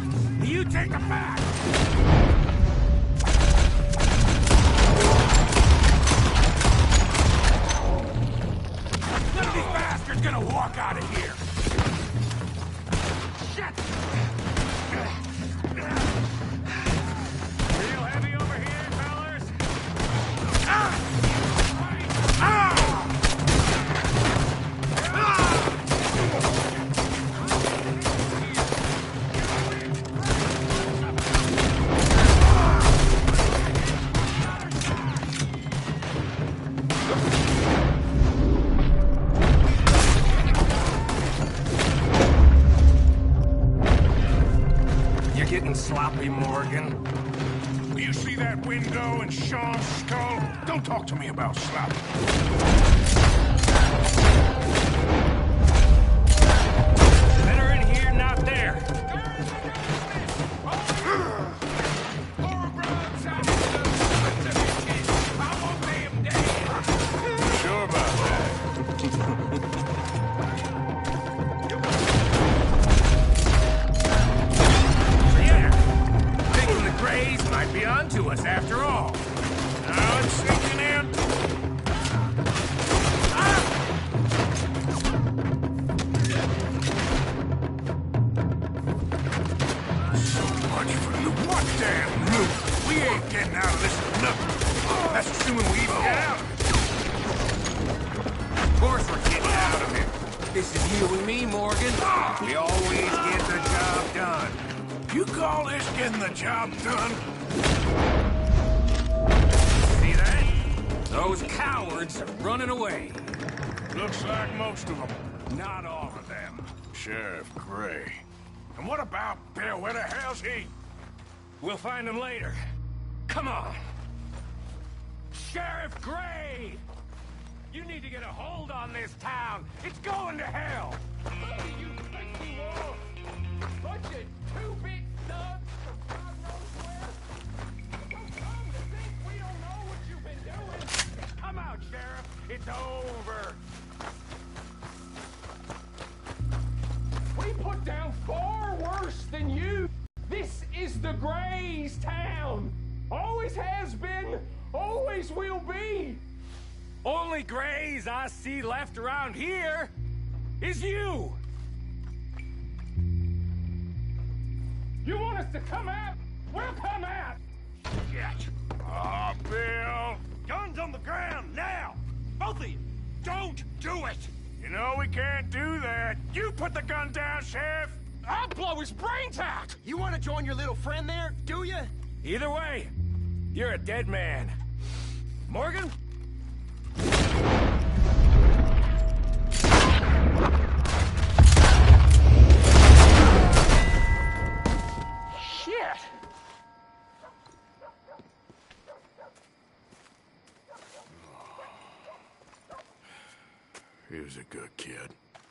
You take the back. None of these bastards gonna walk out of here. Shit! Real heavy over here, fellas. You're getting sloppy, Morgan. You see that window and Sean's skull? Don't talk to me about sloppy. Better in here, not there. Sure about that. Thinking the Greys might be onto us after all. Now it's sinking in. So much for loot. What damn loot? We ain't getting out of this with nothing. That's assuming we even get out of it. Of course we're getting out of it. This is you and me, Morgan. We always get the job done. You call this getting the job done? See that? Those cowards are running away. Looks like most of them. Not all of them. Sheriff Gray. And what about Bill? Where the hell's he? We'll find him later. Come on. Sheriff Gray! You need to get a hold on this town. It's going to hell. You think you are? Bunch of two-bit thugs from God knows where? Don't come to think we don't know what you've been doing. Come out, Sheriff. It's over. We put down far worse than you. This is the Greys' town. Always has been, always will be. Only Greys I see left around here is you. You want us to come out? We'll come out. Shit. Oh, Bill. Guns on the ground now. Both of you. Don't do it. You know we can't do that. You put the gun down, Sheriff. I'll blow his brains out. You want to join your little friend there, do you? Either way, you're a dead man. Morgan? Shit. He was a good kid.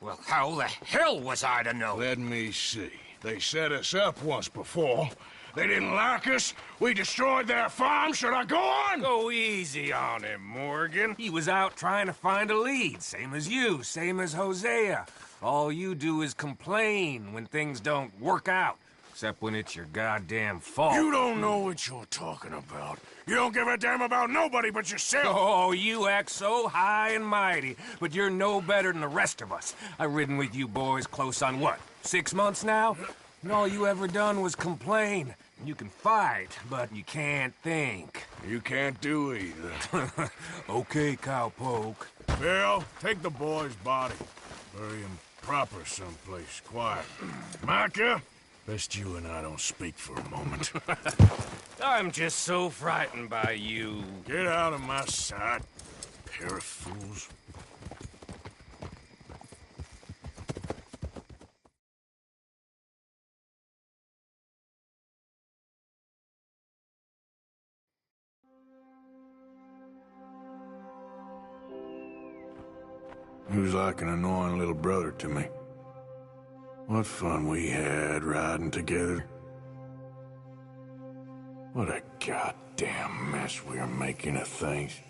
Well, how the hell was I to know? Let me see. They set us up once before. They didn't like us. We destroyed their farm. Should I go on? Go easy on him, Morgan. He was out trying to find a lead. Same as you, same as Hosea. All you do is complain when things don't work out. Except when it's your goddamn fault. You don't know what you're talking about. You don't give a damn about nobody but yourself. Oh, you act so high and mighty, but you're no better than the rest of us. I've ridden with you boys close on what, 6 months now? And all you ever done was complain. You can fight, but you can't think. You can't do either. Okay, cowpoke. Bill, take the boy's body. Bury him proper someplace, quiet. Micah, best you and I don't speak for a moment. I'm just so frightened by you. Get out of my sight, pair of fools. He was like an annoying little brother to me. What fun we had riding together. What a goddamn mess we are making of things.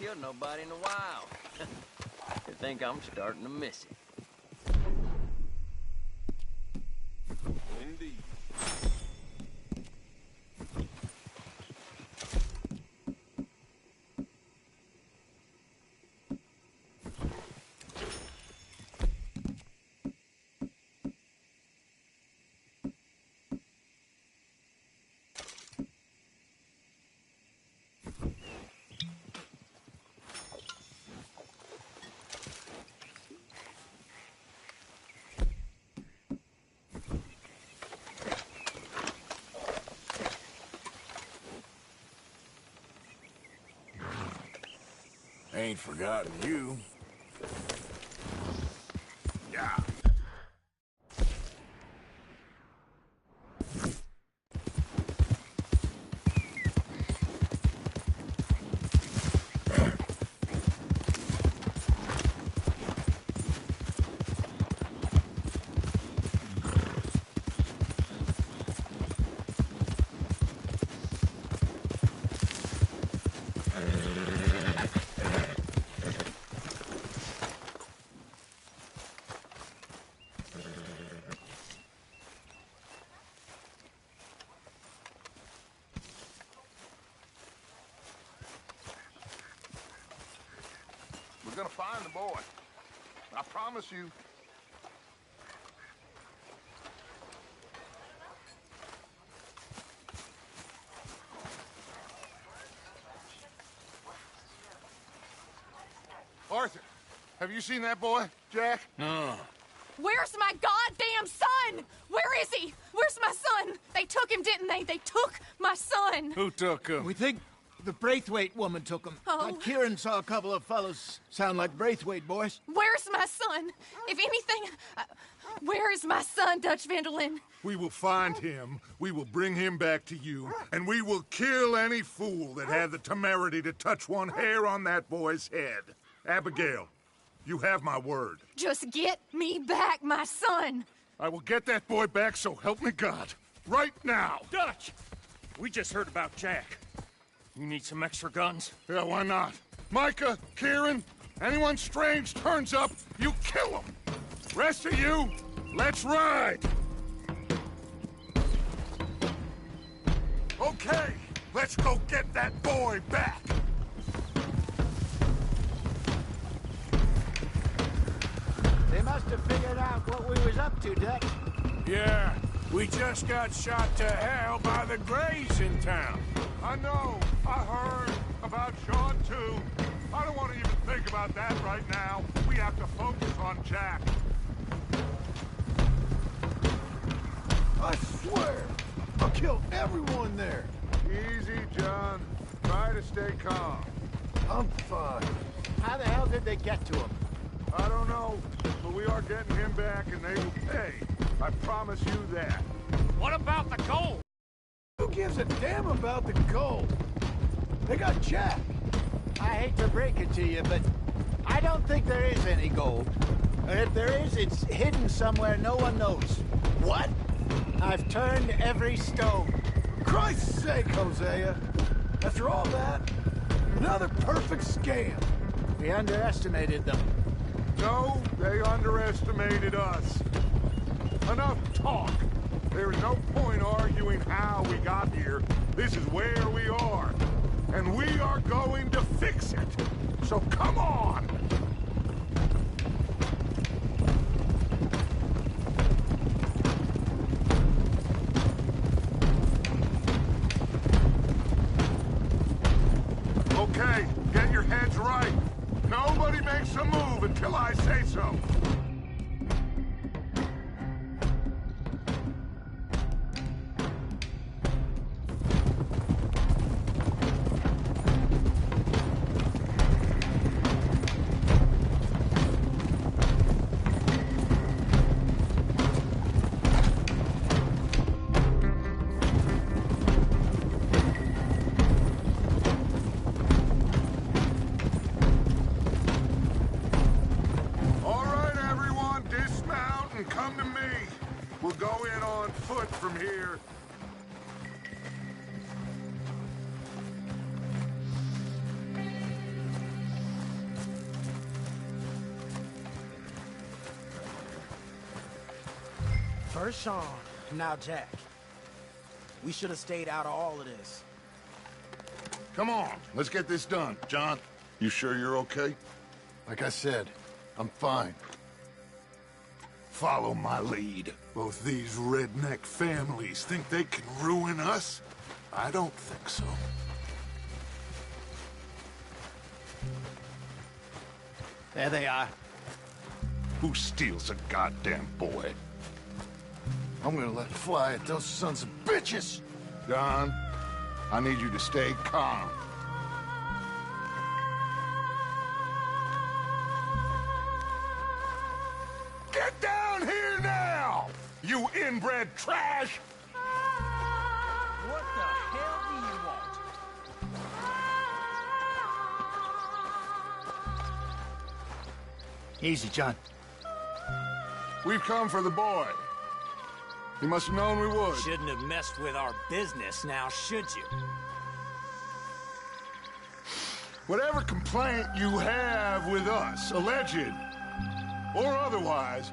killed nobody in a while. I think I'm starting to miss it. Indeed. Ain't forgotten you. Yeah. We're gonna find the boy. I promise you. Arthur, have you seen that boy, Jack? No. Where's my goddamn son? Where is he? Where's my son? They took him, didn't they? They took my son. Who took him? We think the Braithwaite woman took him. Oh. Kieran saw a couple of fellows sound like Braithwaite boys. Where's my son? If anything, where is my son, Dutch Vanderlyn? We will find him, we will bring him back to you, and we will kill any fool that had the temerity to touch one hair on that boy's head. Abigail, you have my word. Just get me back, my son. I will get that boy back, so help me God. Right now. Dutch! We just heard about Jack. You need some extra guns? Yeah, why not? Micah, Kieran, anyone strange turns up, you kill him. Rest of you, let's ride. Okay, let's go get that boy back. They must have figured out what we was up to, Dutch. Yeah, we just got shot to hell by the Greys in town. I know, I heard about Sean too. I don't want to even think about that right now. We have to focus on Jack. I swear, I'll kill everyone there. Easy, John. Try to stay calm. I'm fine. How the hell did they get to him? I don't know, but we are getting him back and they will pay. I promise you that. What about the gold? Who gives a damn about the gold? They got Jack. I hate to break it to you, but I don't think there is any gold. And if there is, it's hidden somewhere no one knows. What? I've turned every stone. Christ's sake, Hosea. After all that, another perfect scam. We underestimated them. No, they underestimated us. Enough talk. There's no point arguing how we got here. This is where we are. And we are going to fix it. So come on! Okay, get your heads right. Nobody makes a move until I say so. First Sean, now Jack. We should have stayed out of all of this. Come on, let's get this done. John, you sure you're okay? Like I said, I'm fine. Follow my lead. Both these redneck families think they can ruin us? I don't think so. There they are. Who steals a goddamn boy? I'm gonna let fly at those sons of bitches! John, I need you to stay calm. Get down here now! You inbred trash! What the hell do you want? Easy, John. We've come for the boy. You must have known we would. Shouldn't have messed with our business now, should you? Whatever complaint you have with us, alleged or otherwise,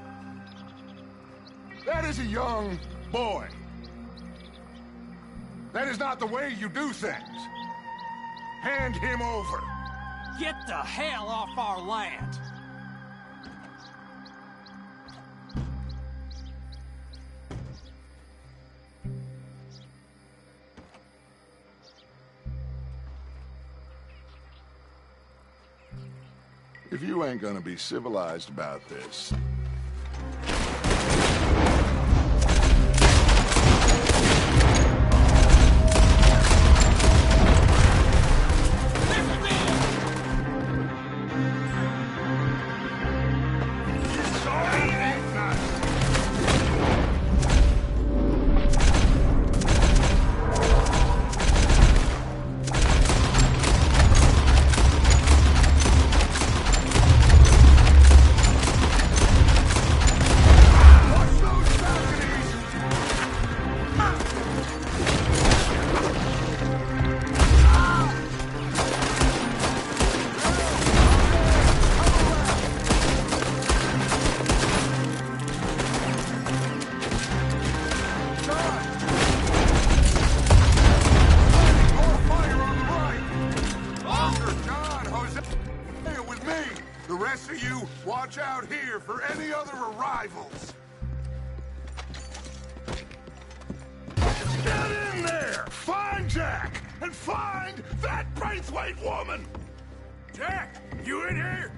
that is a young boy. That is not the way you do things. Hand him over. Get the hell off our land! If you ain't gonna be civilized about this, watch out here for any other arrivals. Get in there! Find Jack! And find that Braithwaite woman! Jack, you in here?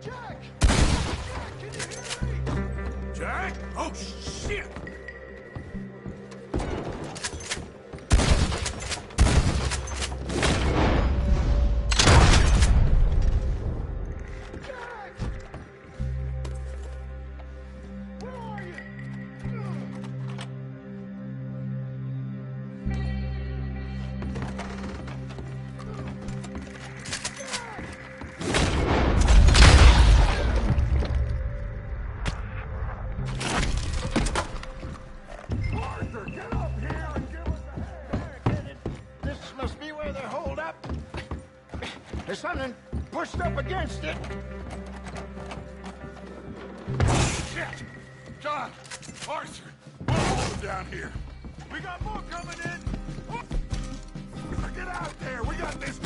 Jack! Jack, can you hear me? Jack? Oh, shit! There's something pushed up against it. Shit! John! Arthur! Hold down here! We got more coming in! Oh. Get out there! We got this!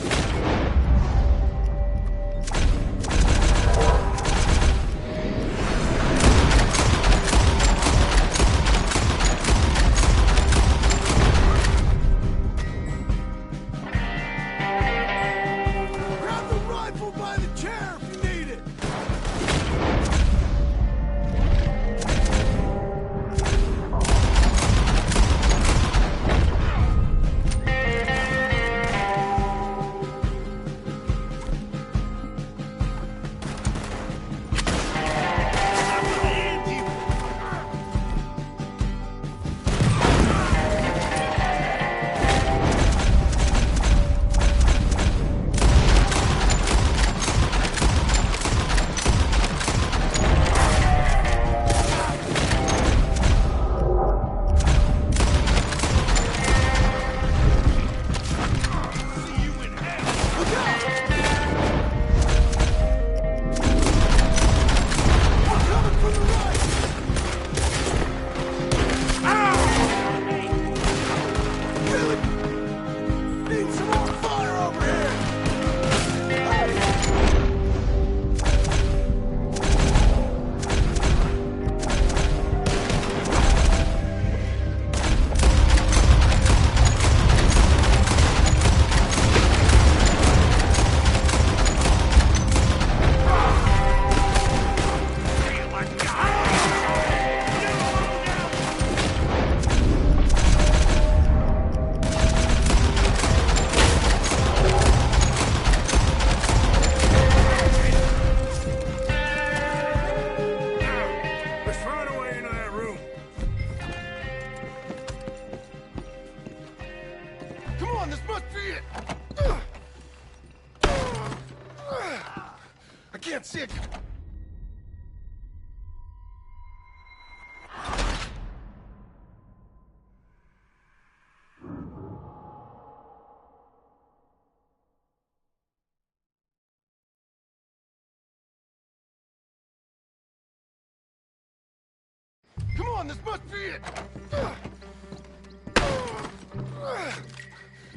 can't see it. Come on, this must be it.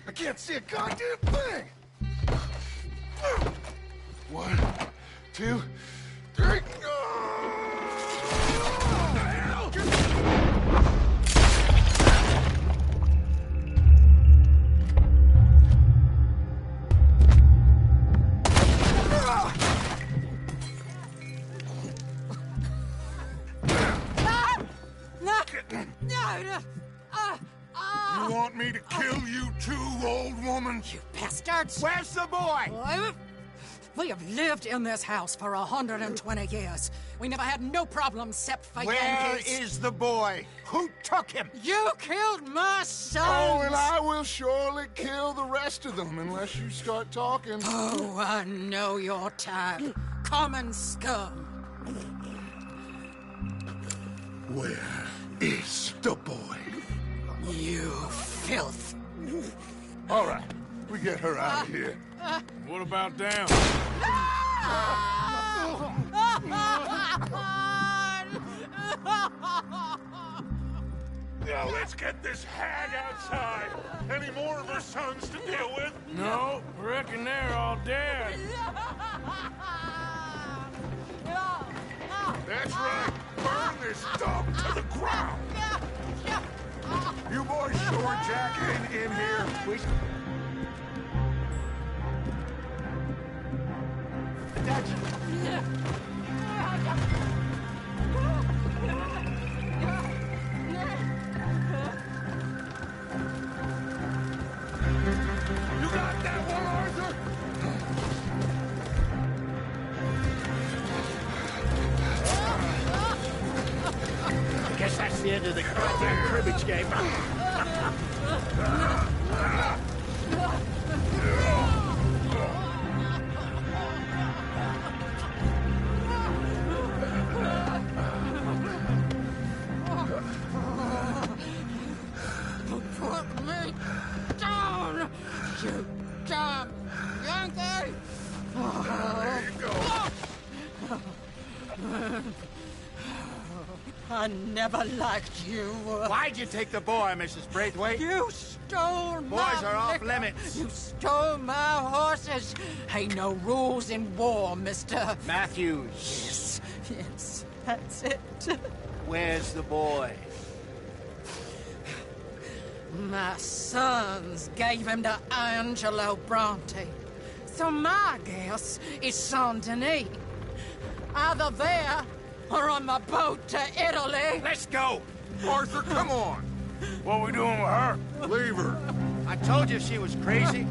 I can't see a goddamn thing. 1, 2, 3. You want me to kill you too, old woman? You bastards! Where's the boy? We have lived in this house for 120 years. We never had no problems except for Where Yankees. is the boy? Who took him? You killed my son! Oh, and I will surely kill the rest of them unless you start talking. Oh, I know your type. Common scum. Where is the boy? You filth. All right, we get her out of here. What about down? Now let's get this hag outside. Any more of her sons to deal with? No, reckon they're all dead. That's right. Burn this dog to the ground. You boys sure Jack ain't in here? You got that one, Arthur? I guess that's the end of the goddamn cribbage game. Put me down, you damn Yankee! There you go. I never liked you. Why'd you take the boy, Mrs. Braithwaite? You stole my Boys are off liquor. limits. You stole my horses. Ain't no rules in war, mister. Matthews. Yes, that's it. Where's the boy? My sons gave him to Angelo Bronte. So my guess is Saint Denis. Either there or on the boat to Italy. Let's go! Arthur, come on. What we doing with her? Leave her. I told you she was crazy.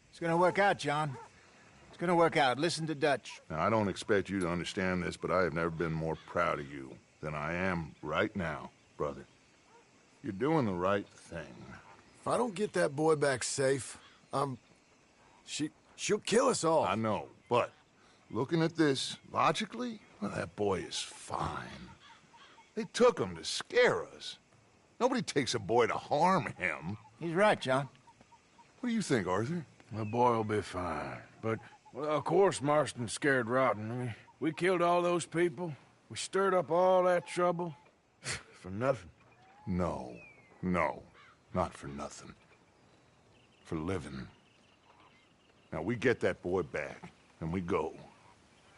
It's gonna work out, John. It's gonna work out. Listen to Dutch. Now, I don't expect you to understand this, but I have never been more proud of you than I am right now, brother. You're doing the right thing. If I don't get that boy back safe, she'll kill us all. I know, but looking at this logically, well, that boy is fine. They took him to scare us. Nobody takes a boy to harm him. He's right, John. What do you think, Arthur? The boy will be fine. But, well, of course Marston's scared rotten. I mean, we killed all those people. We stirred up all that trouble. For nothing. No, not for nothing. For living. Now, we get that boy back, and we go.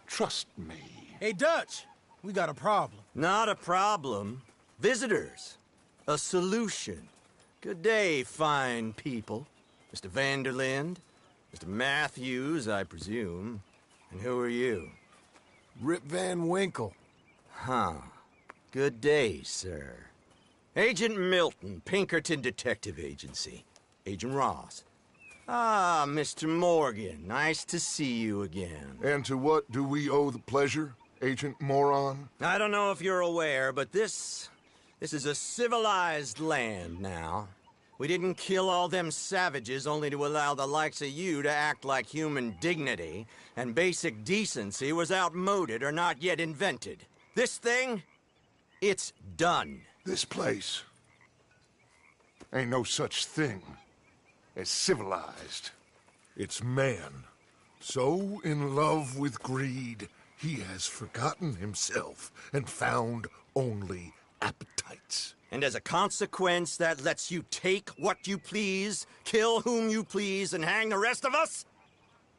Trust me. Hey, Dutch, we got a problem. Not a problem. Visitors. A solution. Good day, fine people. Mr. Vanderlinde, Mr. Matthews, I presume. And who are you? Rip Van Winkle. Huh. Good day, sir. Agent Milton, Pinkerton Detective Agency. Agent Ross. Ah, Mr. Morgan, nice to see you again. And to what do we owe the pleasure, Agent Moron? I don't know if you're aware, but this is a civilized land now. We didn't kill all them savages only to allow the likes of you to act like human dignity, and basic decency was outmoded or not yet invented. This thing, it's done. This place ain't no such thing as civilized. It's man, so in love with greed, he has forgotten himself and found only appetites. And as a consequence, that lets you take what you please, kill whom you please, and hang the rest of us?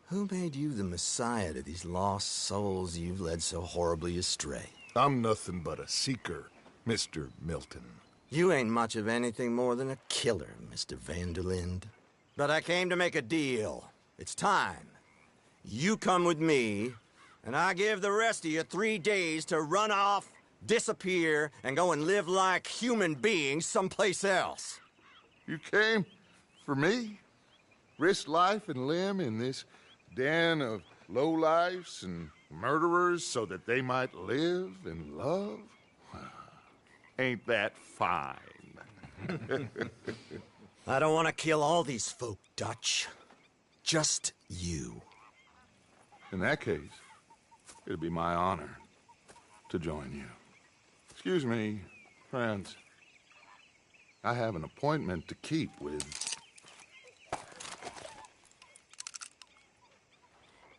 Who made you the messiah to these lost souls you've led so horribly astray? I'm nothing but a seeker, Mr. Milton. You ain't much of anything more than a killer, Mr. Vanderlind. But I came to make a deal. It's time. You come with me, and I give the rest of you 3 days to run off, disappear, and go and live like human beings someplace else. You came for me? Risk life and limb in this den of lowlifes and murderers so that they might live and love? Ain't that fine? I don't want to kill all these folk, Dutch. Just you. In that case, it'd be my honor to join you. Excuse me, friends. I have an appointment to keep with...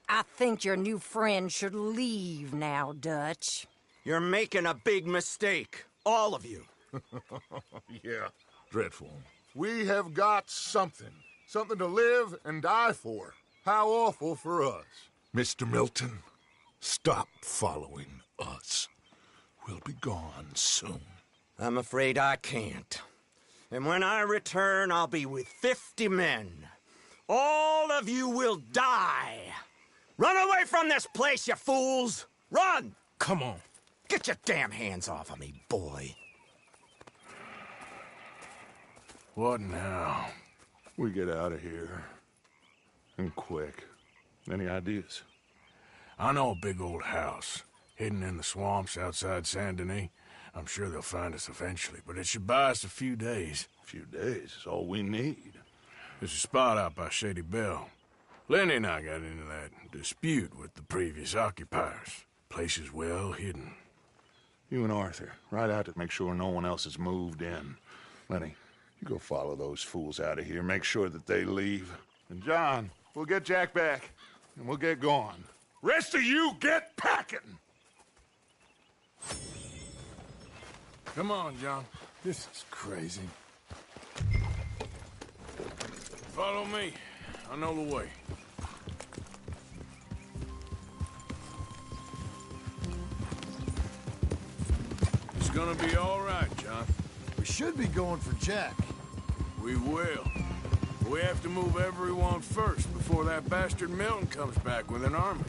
I think your new friend should leave now, Dutch. You're making a big mistake. All of you. Yeah, dreadful. We have got something. Something to live and die for. How awful for us. Mr. Milton, stop following us. We'll be gone soon. I'm afraid I can't. And when I return, I'll be with 50 men. All of you will die. Run away from this place, you fools! Run! Come on. Get your damn hands off of me, boy. What now? We get out of here. And quick. Any ideas? I know a big old house, hidden in the swamps outside Saint Denis. I'm sure they'll find us eventually, but it should buy us a few days. A few days is all we need. There's a spot out by Shady Bell. Lenny and I got into that dispute with the previous occupiers. Place is well hidden. You and Arthur, ride out to make sure no one else has moved in. Lenny, you go follow those fools out of here. Make sure that they leave. And John, we'll get Jack back, and we'll get going. Rest of you, get packing! Come on, John. This is crazy. Follow me. I know the way. It's gonna be all right, John. We should be going for Jack. We will. But we have to move everyone first before that bastard Milton comes back with an army.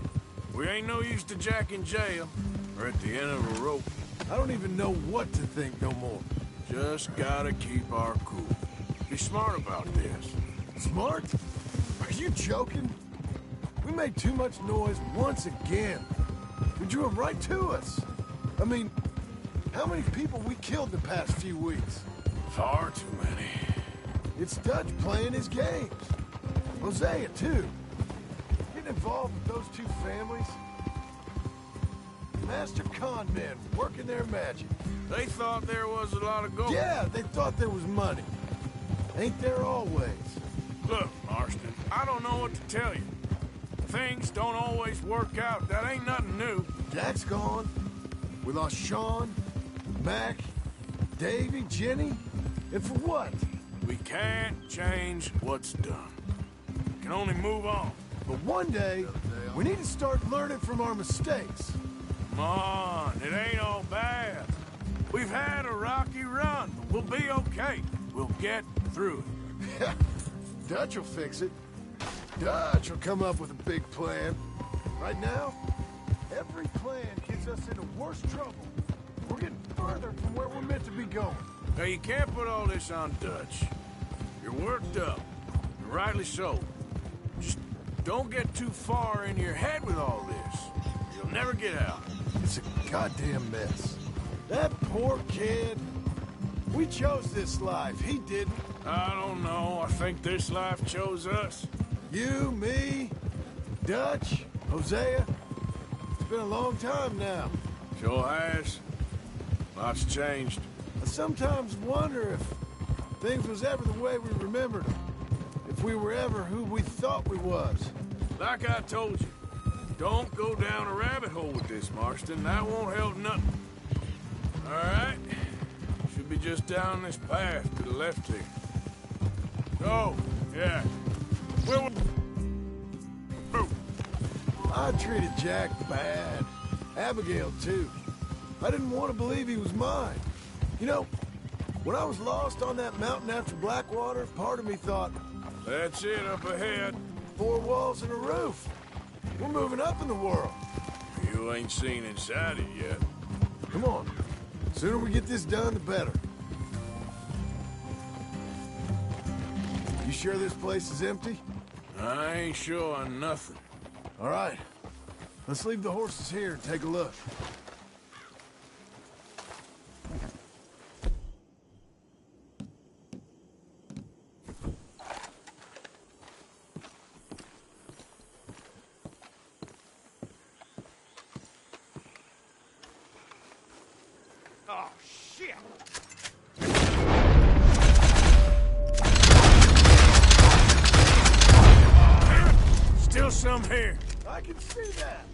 We ain't no use to Jack in jail or at the end of a rope. I don't even know what to think no more. Just gotta keep our cool. Be smart about this. Smart? Are you joking? We made too much noise once again. We drew them right to us. I mean, how many people we killed the past few weeks? Far too many. It's Dutch playing his games. Hosea, too. Getting involved with those two families. Master con men working their magic. They thought there was a lot of gold. Yeah, they thought there was money. Ain't there always? Look, Marston, I don't know what to tell you. Things don't always work out. That ain't nothing new. Jack's gone. We lost Sean, Mac, Davy, Jenny. And for what? We can't change what's done. We can only move on. But one day, we need to start learning from our mistakes. Come on, it ain't all bad. We've had a rocky run, but we'll be okay. We'll get through it. Dutch will fix it. Dutch will come up with a big plan. Right now, every plan gets us into worse trouble. We're getting further from where we're meant to be going. Now, you can't put all this on Dutch. You're worked up, and rightly so. Just don't get too far in your head with all this. You'll never get out. It's a goddamn mess. That poor kid. We chose this life. He didn't. I don't know. I think this life chose us. You, me, Dutch, Hosea. It's been a long time now. Sure has. Lots changed. I sometimes wonder if things was ever the way we remembered them. If we were ever who we thought we was. Like I told you, don't go down a rabbit hole with this, Marston. That won't help nothing. All right? Should be just down this path to the left here. Oh, yeah. Well, I treated Jack bad. Abigail, too. I didn't want to believe he was mine. You know, when I was lost on that mountain after Blackwater, part of me thought... That's it up ahead. 4 walls and a roof. We're moving up in the world. You ain't seen inside it yet. Come on. The sooner we get this done, the better. You sure this place is empty? I ain't sure on nothing. All right. Let's leave the horses here and take a look. Oh, shit! Still some here. I can see that.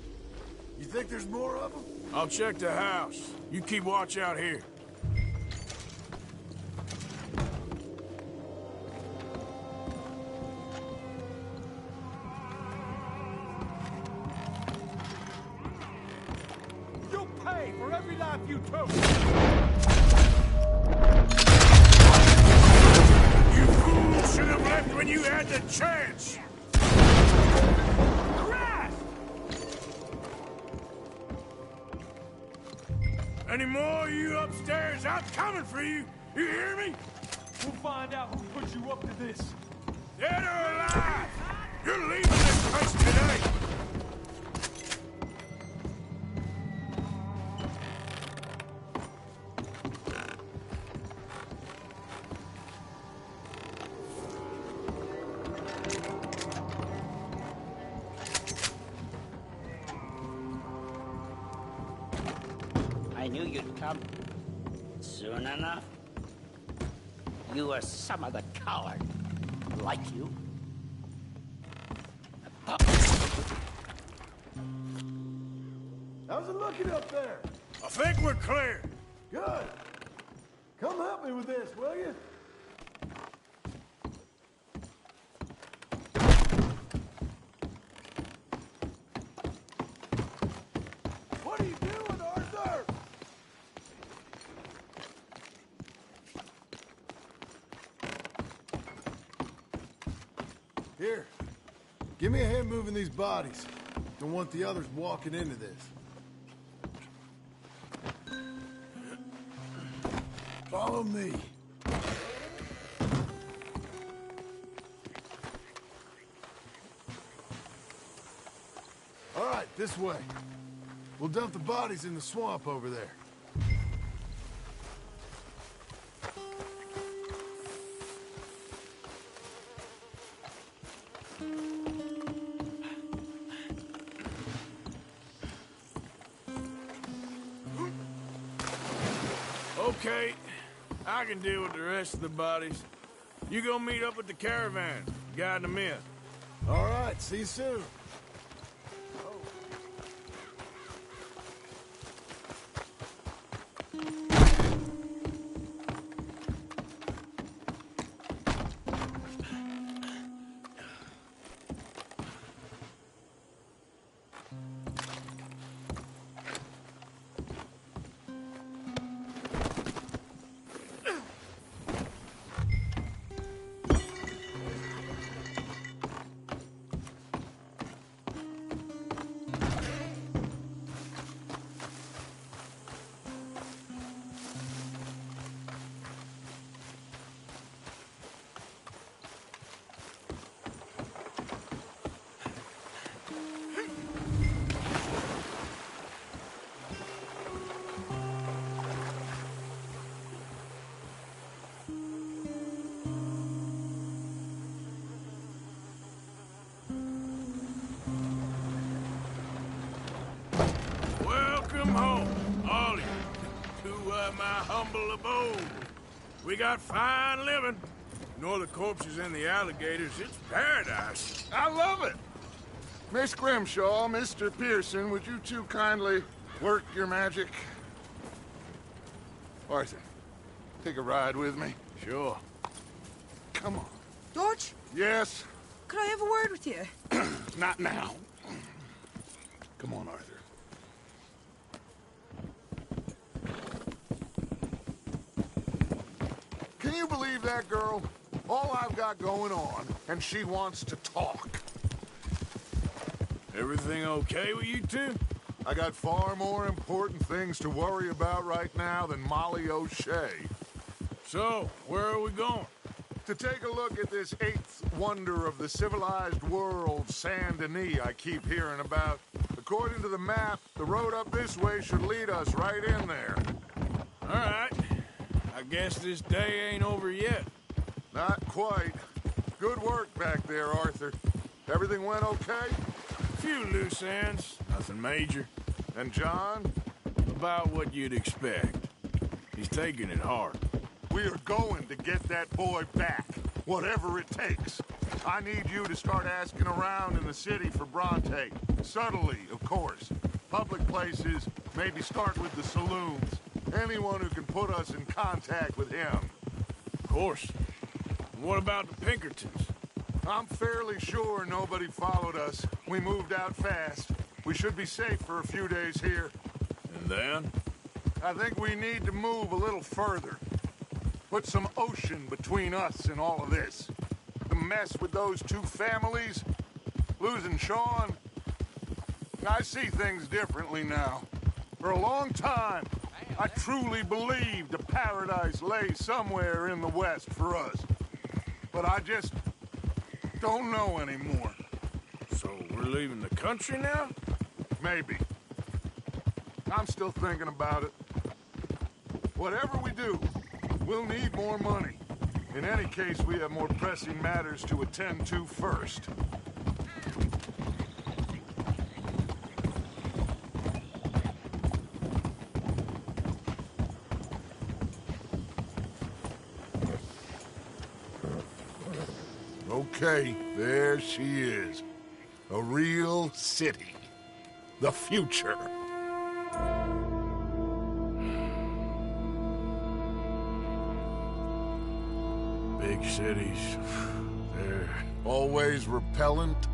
You think there's more of them? I'll check the house. You keep watch out here. You'll pay for every life you took! You fools should have left when you had the chance! Any more of you upstairs? I'm coming for you! You hear me? We'll find out who put you up to this. Dead or alive! You're leaving this place today! I knew you'd come. Soon enough. You were some of the coward. Like you. How's it looking up there? I think we're clear. Good. Come help me with this, will you? What are you doing, Arthur? Here. Give me a hand moving these bodies. Don't want the others walking into this. Follow me. All right, this way. We'll dump the bodies in the swamp over there. Okay, I can deal with the rest of the bodies. You go meet up with the caravan, guide them in. All right, see you soon. humble abode. We got fine living. Ignore the corpses and the alligators, it's paradise. I love it. Miss Grimshaw, Mr. Pearson, would you two kindly work your magic? Arthur, take a ride with me. Sure. Come on. George? Yes? Could I have a word with you? Not now. Come on, Arthur. Can you believe that girl? All I've got going on, and she wants to talk. Everything okay with you two? I got far more important things to worry about right now than Molly O'Shea. So, where are we going? To take a look at this eighth wonder of the civilized world, Saint Denis, I keep hearing about. According to the map, the road up this way should lead us right in there. All right. I guess this day ain't over yet. Not quite. Good work back there, Arthur. Everything went okay? Few loose ends, nothing major. And John? About what you'd expect. He's taking it hard. We are going to get that boy back, whatever it takes. I need you to start asking around in the city for Bronte. Subtly, of course. Public places, maybe start with the saloons. Anyone who can put us in contact with him. Of course. What about the Pinkertons? I'm fairly sure nobody followed us. We moved out fast. We should be safe for a few days here. And then? I think we need to move a little further. Put some ocean between us and all of this. The mess with those two families, losing Sean. I see things differently now. For a long time, I truly believed a paradise lay somewhere in the West for us. But I just don't know anymore. So we're leaving the country now? Maybe. I'm still thinking about it. Whatever we do, we'll need more money. In any case, we have more pressing matters to attend to first. Okay, there she is. A real city. The future. Big cities. They're always repellent.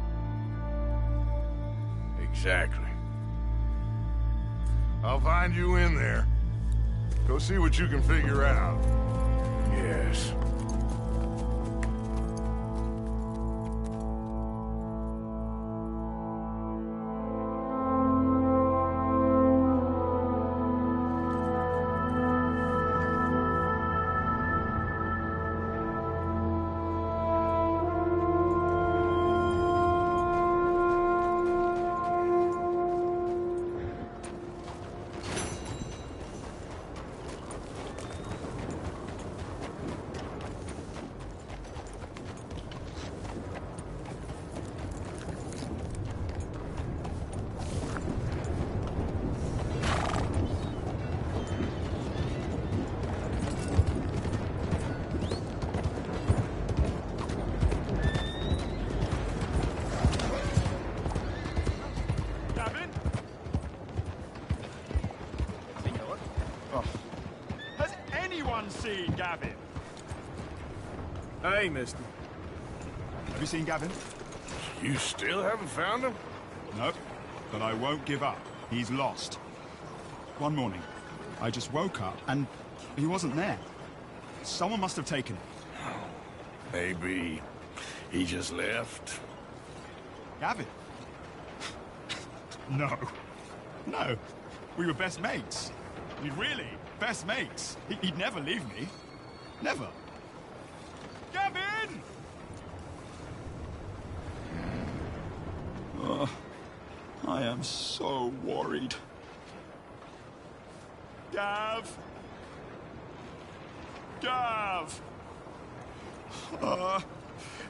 Exactly. I'll find you in there. Go see what you can figure out. Yes. Seen Gavin? Hey, mister. Have you seen Gavin? You still haven't found him? Nope, but I won't give up. He's lost. One morning, I just woke up and he wasn't there. Someone must have taken him. Maybe he just left. Gavin? No. No. We were best mates. I mean, really, best mates. He'd never leave me. Never. Gavin! Oh, I am so worried. Gav! Gav!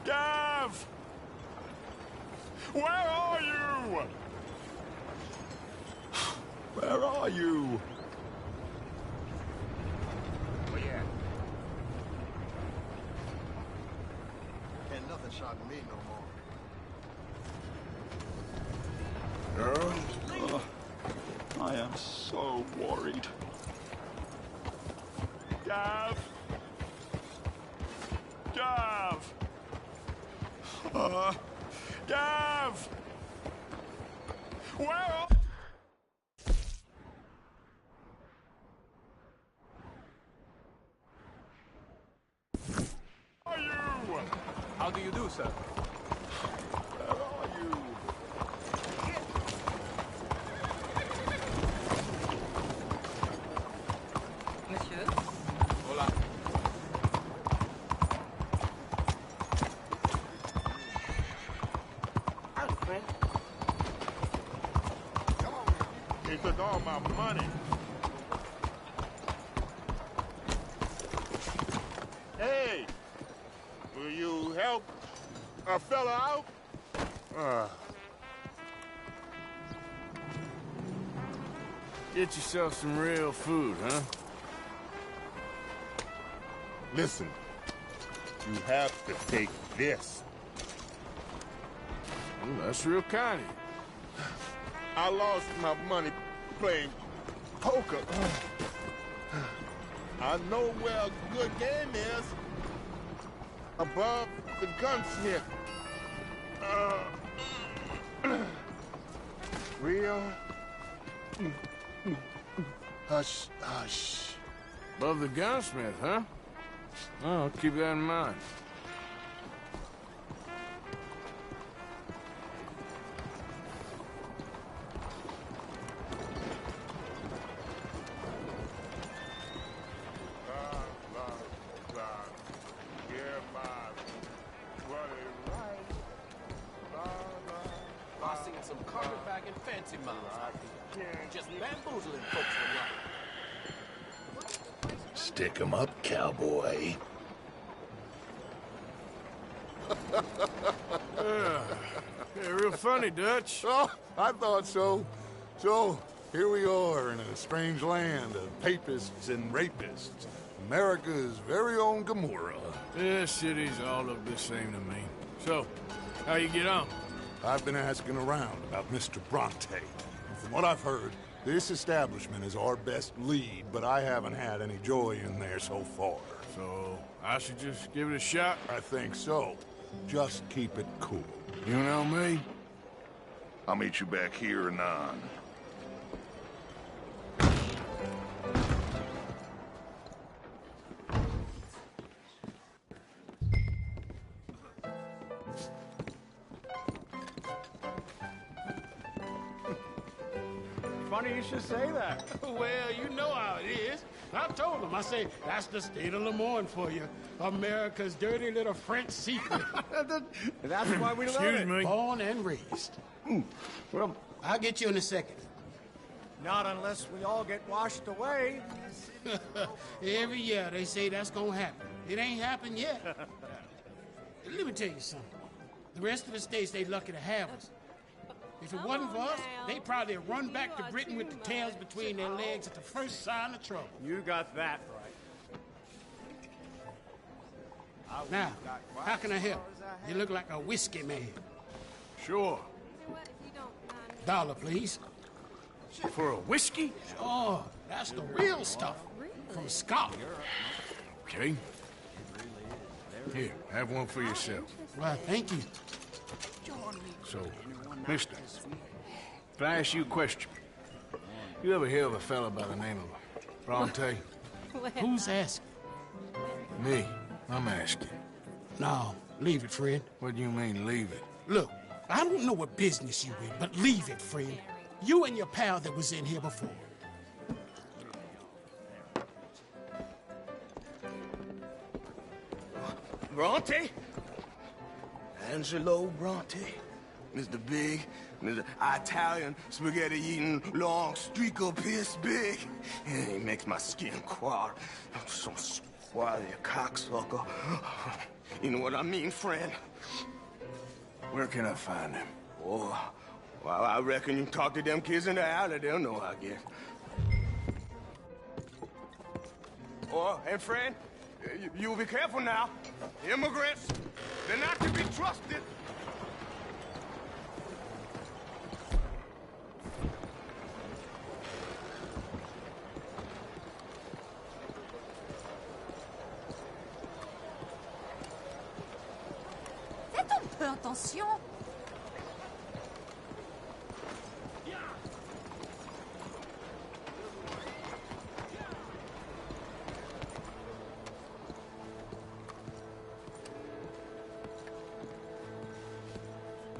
Gav! Where are you? Where are you? shot at me no more. Girl, I am so worried. Gav! Gav! Gav! Where are you? How do you do, sir? Where are you? Monsieur? Hola. Howdy, friend. He took all my money. Hey! Will you help a fella out? Get yourself some real food, huh? Listen, you have to take this. Well, that's real kind of you. I lost my money playing poker. I know where a good game is. Above the gunsmith. Real. Hush, hush. Above the gunsmith, huh? Oh, I'll keep that in mind. I seen some carpetbag and fancy miles out here. Just bamboozling folks for life. Stick 'em up, cowboy. Yeah, real funny, Dutch. Oh, I thought so. So, here we are in a strange land of papists and rapists. America's very own Gomorrah. This cities all look the same to me. So, how you get on? I've been asking around about Mr. Bronte. From what I've heard, this establishment is our best lead, but I haven't had any joy in there so far. So, I should just give it a shot? I think so. Just keep it cool. You know me? I'll meet you back here anon. Funny you should say that. Well, you know how it is. I told him. I said, that's the state of Lemoyne for you. America's dirty little French secret. That's why we love Excuse it. me. Born and raised. Well, I'll get you in a second. not unless we all get washed away. Every year they say that's gonna happen. It ain't happened yet. Let me tell you something. The rest of the states, they lucky to have us. If it wasn't for us, they'd probably run back to Britain with the tails between their legs at the first sign of trouble. You got that right. Now, how can I help? You look like a whiskey man. Sure. $1, please. For a whiskey? Oh, that's the real stuff. From Scotland. Okay. Here, have one for yourself. Well, thank you. So, mister, can I ask you a question? You ever hear of a fella by the name of Bronte? Who's asking? Me. I'm asking. No, leave it, friend. What do you mean, leave it? Look, I don't know what business you in, but leave it, friend. You and your pal that was in here before. Bronte? Angelo Bronte. Mr. Big, Mr. Italian, spaghetti-eating, long streak of piss big. He makes my skin crawl. I'm so squally a cocksucker. You know what I mean, friend? Where can I find him? Oh, well, I reckon you talk to them kids in the alley, they'll know, I guess. Oh, and friend, You'll be careful now. Immigrants, they're not to be trusted. Faites un peu attention.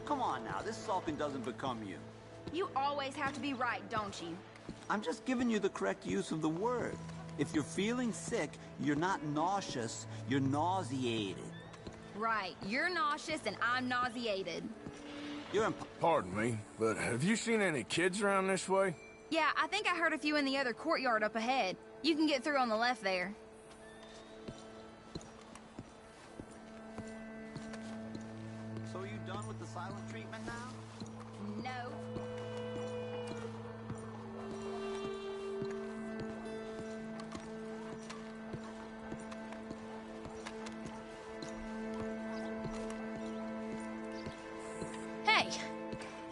Come on now, this sulking doesn't become you. You always have to be right, don't you? I'm just giving you the correct use of the word. If you're feeling sick, you're not nauseous, you're nauseated. Right. You're nauseous and I'm nauseated. You're Pardon me, but have you seen any kids around this way? Yeah, I think I heard a few in the other courtyard up ahead. You can get through on the left there. So you done with the silent treatment now? No.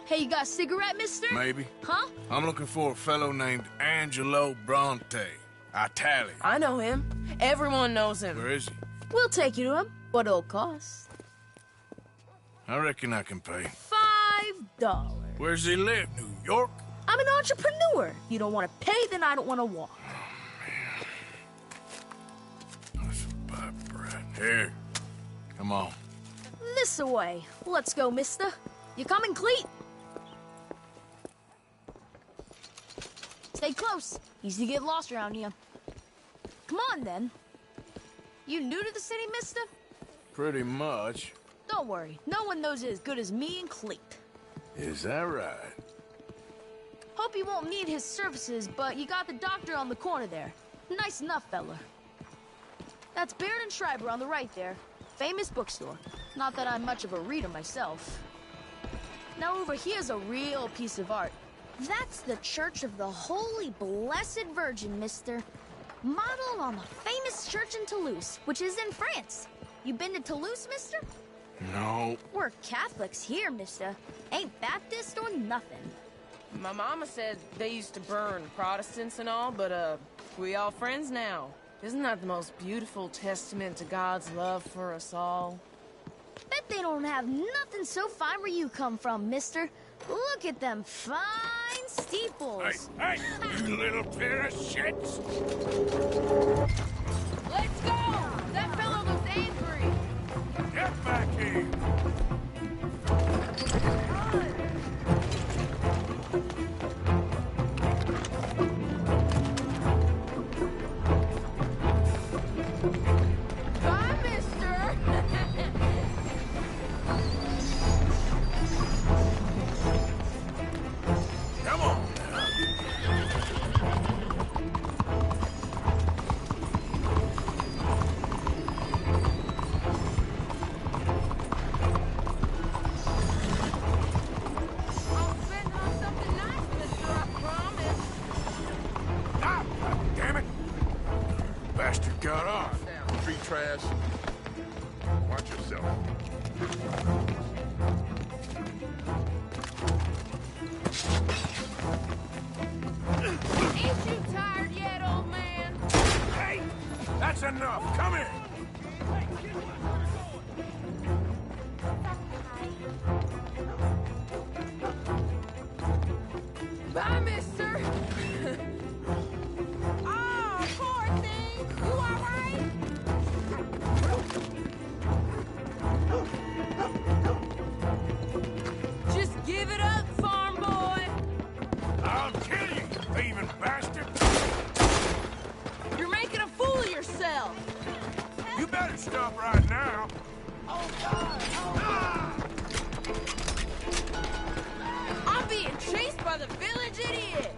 Hey, you got a cigarette, mister? Maybe. Huh? I'm looking for a fellow named Angelo Bronte. Italian. I know him. Everyone knows him. Where is he? We'll take you to him. What it'll cost? I reckon I can pay. $5. Where's he live? New York? I'm an entrepreneur. You don't want to pay, then I don't want to walk. That's a bad brat. Here. Come on. This way. Let's go, mister. You coming, Cleet? Stay close. Easy to get lost around here. Come on, then. You new to the city, mister? Pretty much. Don't worry. No one knows it as good as me and Cleet. Is that right? Hope you won't need his services, but you got the doctor on the corner there. Nice enough, fella. That's Baird and Schreiber on the right there. Famous bookstore. Not that I'm much of a reader myself. Now over here's a real piece of art. That's the Church of the Holy Blessed Virgin, mister. Modeled on the famous church in Toulouse, which is in France. You been to Toulouse, mister? No. We're Catholics here, mister. Ain't Baptist or nothing. My mama said they used to burn Protestants and all, but, we all friends now. Isn't that the most beautiful testament to God's love for us all? Bet they don't have nothing so fine where you come from, mister. Look at them fine steeples. Hey, you little pair of shits! Let's go! That fellow looks angry! Get back here! Bye, mister! Come on! I'll spend on something nice, mister, I promise. Ah, damn it! Bastard got off. Street trash. Watch yourself. Ain't you tired yet, old man? Hey! That's enough! Come here! Bye, mister! Oh, poor thing! You all right? Just give it up, farm boy! I'll kill you, thieving bastard! You're making a fool of yourself! You better stop right now! Oh, God! Oh, I'm being chased by the village idiot!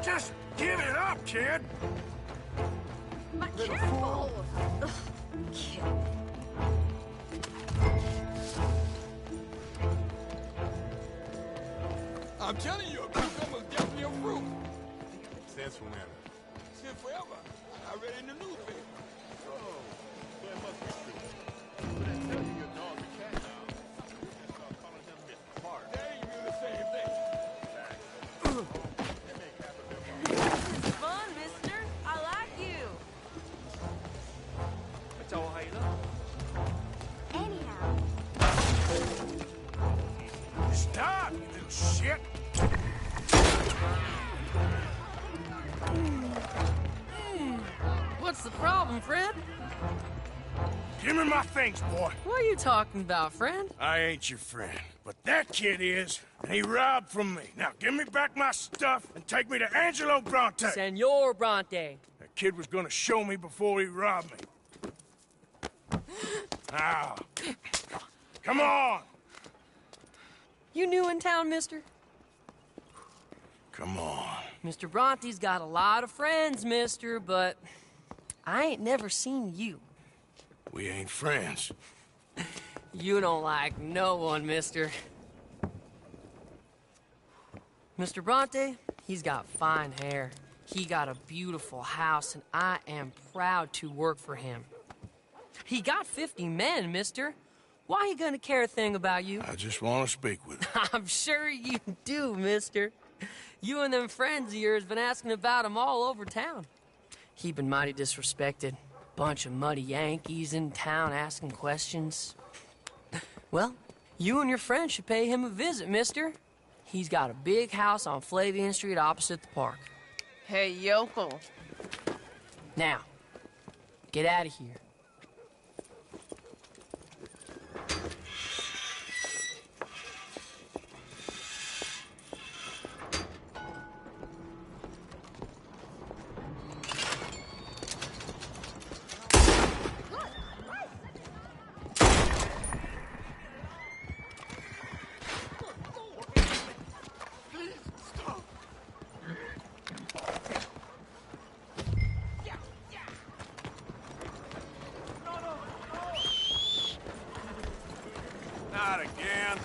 Just give it up, kid! Careful! Ugh, kid. I'm telling you, a cucumber's definitely a fruit. Since when? Since forever. I read it in the newspaper. Fun, mister. I like you. Anyhow. Stop, you little shit! What's the problem, friend? Give me my things, boy. What are you talking about, friend? I ain't your friend, but that kid is, and he robbed from me. Now give me back my stuff and take me to Angelo Bronte. Senor Bronte. That kid was gonna show me before he robbed me. Now, come on! You new in town, mister? Come on. Mr. Bronte's got a lot of friends, mister, but I ain't never seen you. We ain't friends. You don't like no one, mister. Mr. Bronte, he's got fine hair. He got a beautiful house, and I am proud to work for him. He got 50 men, mister. Why he gonna care a thing about you? I just want to speak with him. I'm sure you do, mister. You and them friends of yours been asking about him all over town. He been mighty disrespected. Bunch of muddy Yankees in town asking questions. Well, you and your friend should pay him a visit, mister. He's got a big house on Flavian Street opposite the park. Hey, yokel. Now, get out of here. Not again.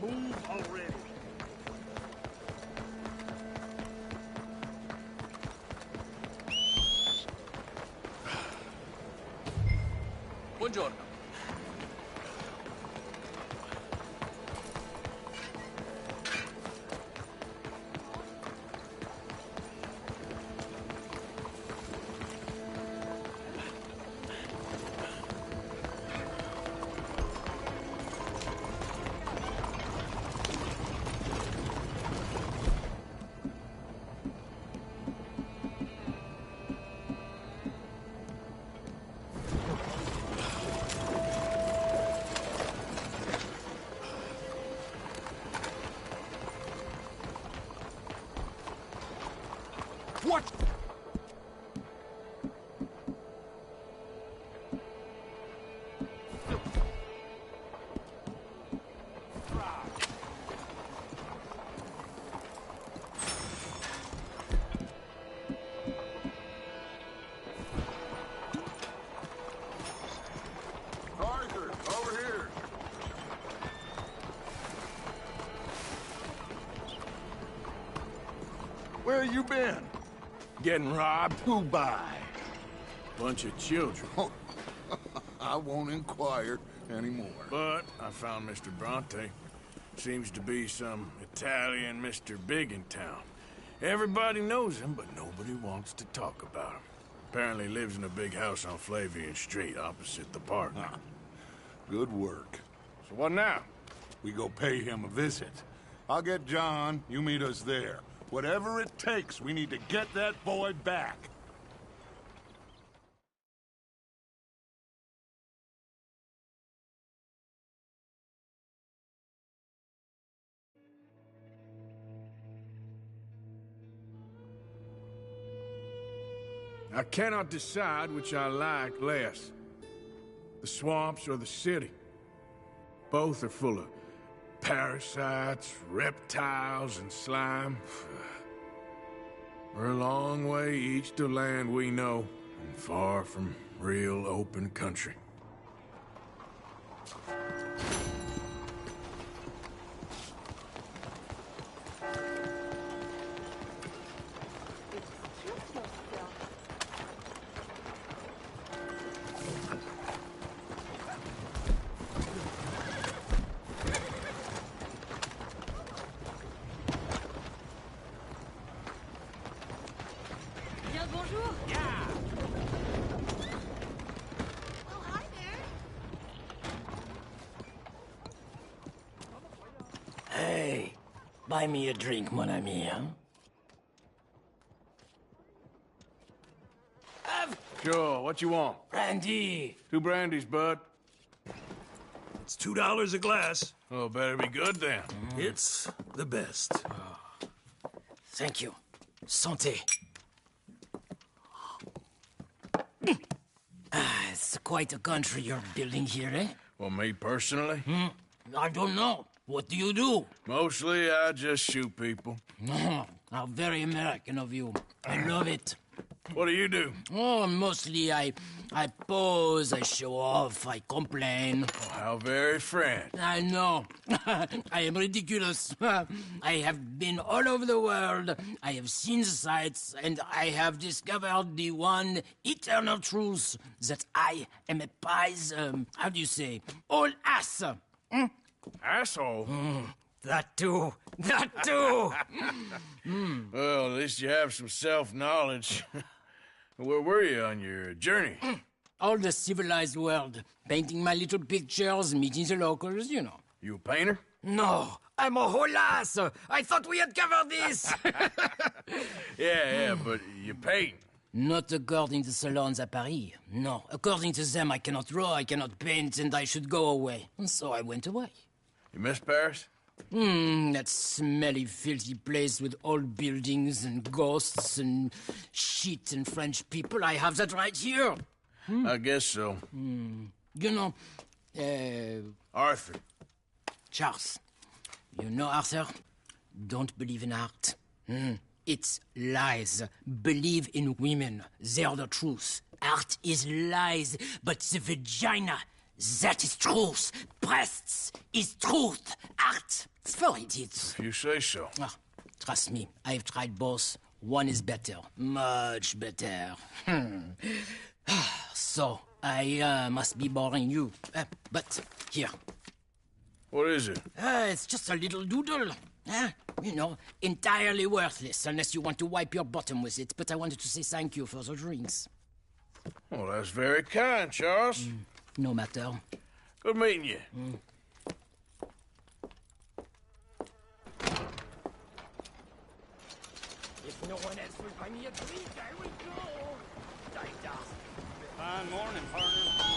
Move already. Buongiorno. What? Arthur, over here. Where you been? Getting robbed? Who by? Bunch of children. I won't inquire anymore. But I found Mr. Bronte. Seems to be some Italian Mr. Big in town. Everybody knows him, but nobody wants to talk about him. Apparently lives in a big house on Flavian Street, opposite the park. Good work. So what now? We go pay him a visit. I'll get John, you meet us there. Whatever it takes, we need to get that boy back. I cannot decide which I like less. The swamps or the city. Both are full of parasites, reptiles, and slime. We're a long way east to land we know, and far from real open country. Bien, bonjour. Hey, buy me a drink, mon ami, huh? Sure, what you want? Brandy. 2 brandies, bud. It's $2 a glass. Oh, better be good then. It's the best. Thank you. Santé. It's quite a country you're building here, eh? Well, me personally? I don't know. What do you do? Mostly, I just shoot people. Oh, how very American of you. I love it. What do you do? Oh, mostly I pose, I show off, I complain. Oh, how very French. I know. I am ridiculous. I have been all over the world. I have seen the sights, and I have discovered the one eternal truth that I am a pies, how do you say, old ass. Asshole? That too. That too. Well, at least you have some self-knowledge. Where were you on your journey? All the civilized world. Painting my little pictures, meeting the locals, you know. You a painter? No, I'm a whole ass. I thought we had covered this. Yeah, but you paint. Not according to salons at Paris. No, according to them, I cannot draw, I cannot paint, and I should go away. And so I went away. You miss Paris? That smelly, filthy place with old buildings and ghosts and shit and French people. I have that right here. I guess so. You know, Arthur. Charles. You know, Arthur? Don't believe in art. It's lies. Believe in women. They're the truth. Art is lies, but the vagina, that is truth. Breasts is truth. Art, for it is. If you say so. Trust me, I've tried both. One is better. Much better. So, I must be boring you. But, here. What is it? It's just a little doodle. You know, entirely worthless unless you want to wipe your bottom with it. But I wanted to say thank you for the drinks. Well, that's very kind, Charles. No matter. Good meeting you. If no one else will buy me a drink, I will go. Fine morning, partner.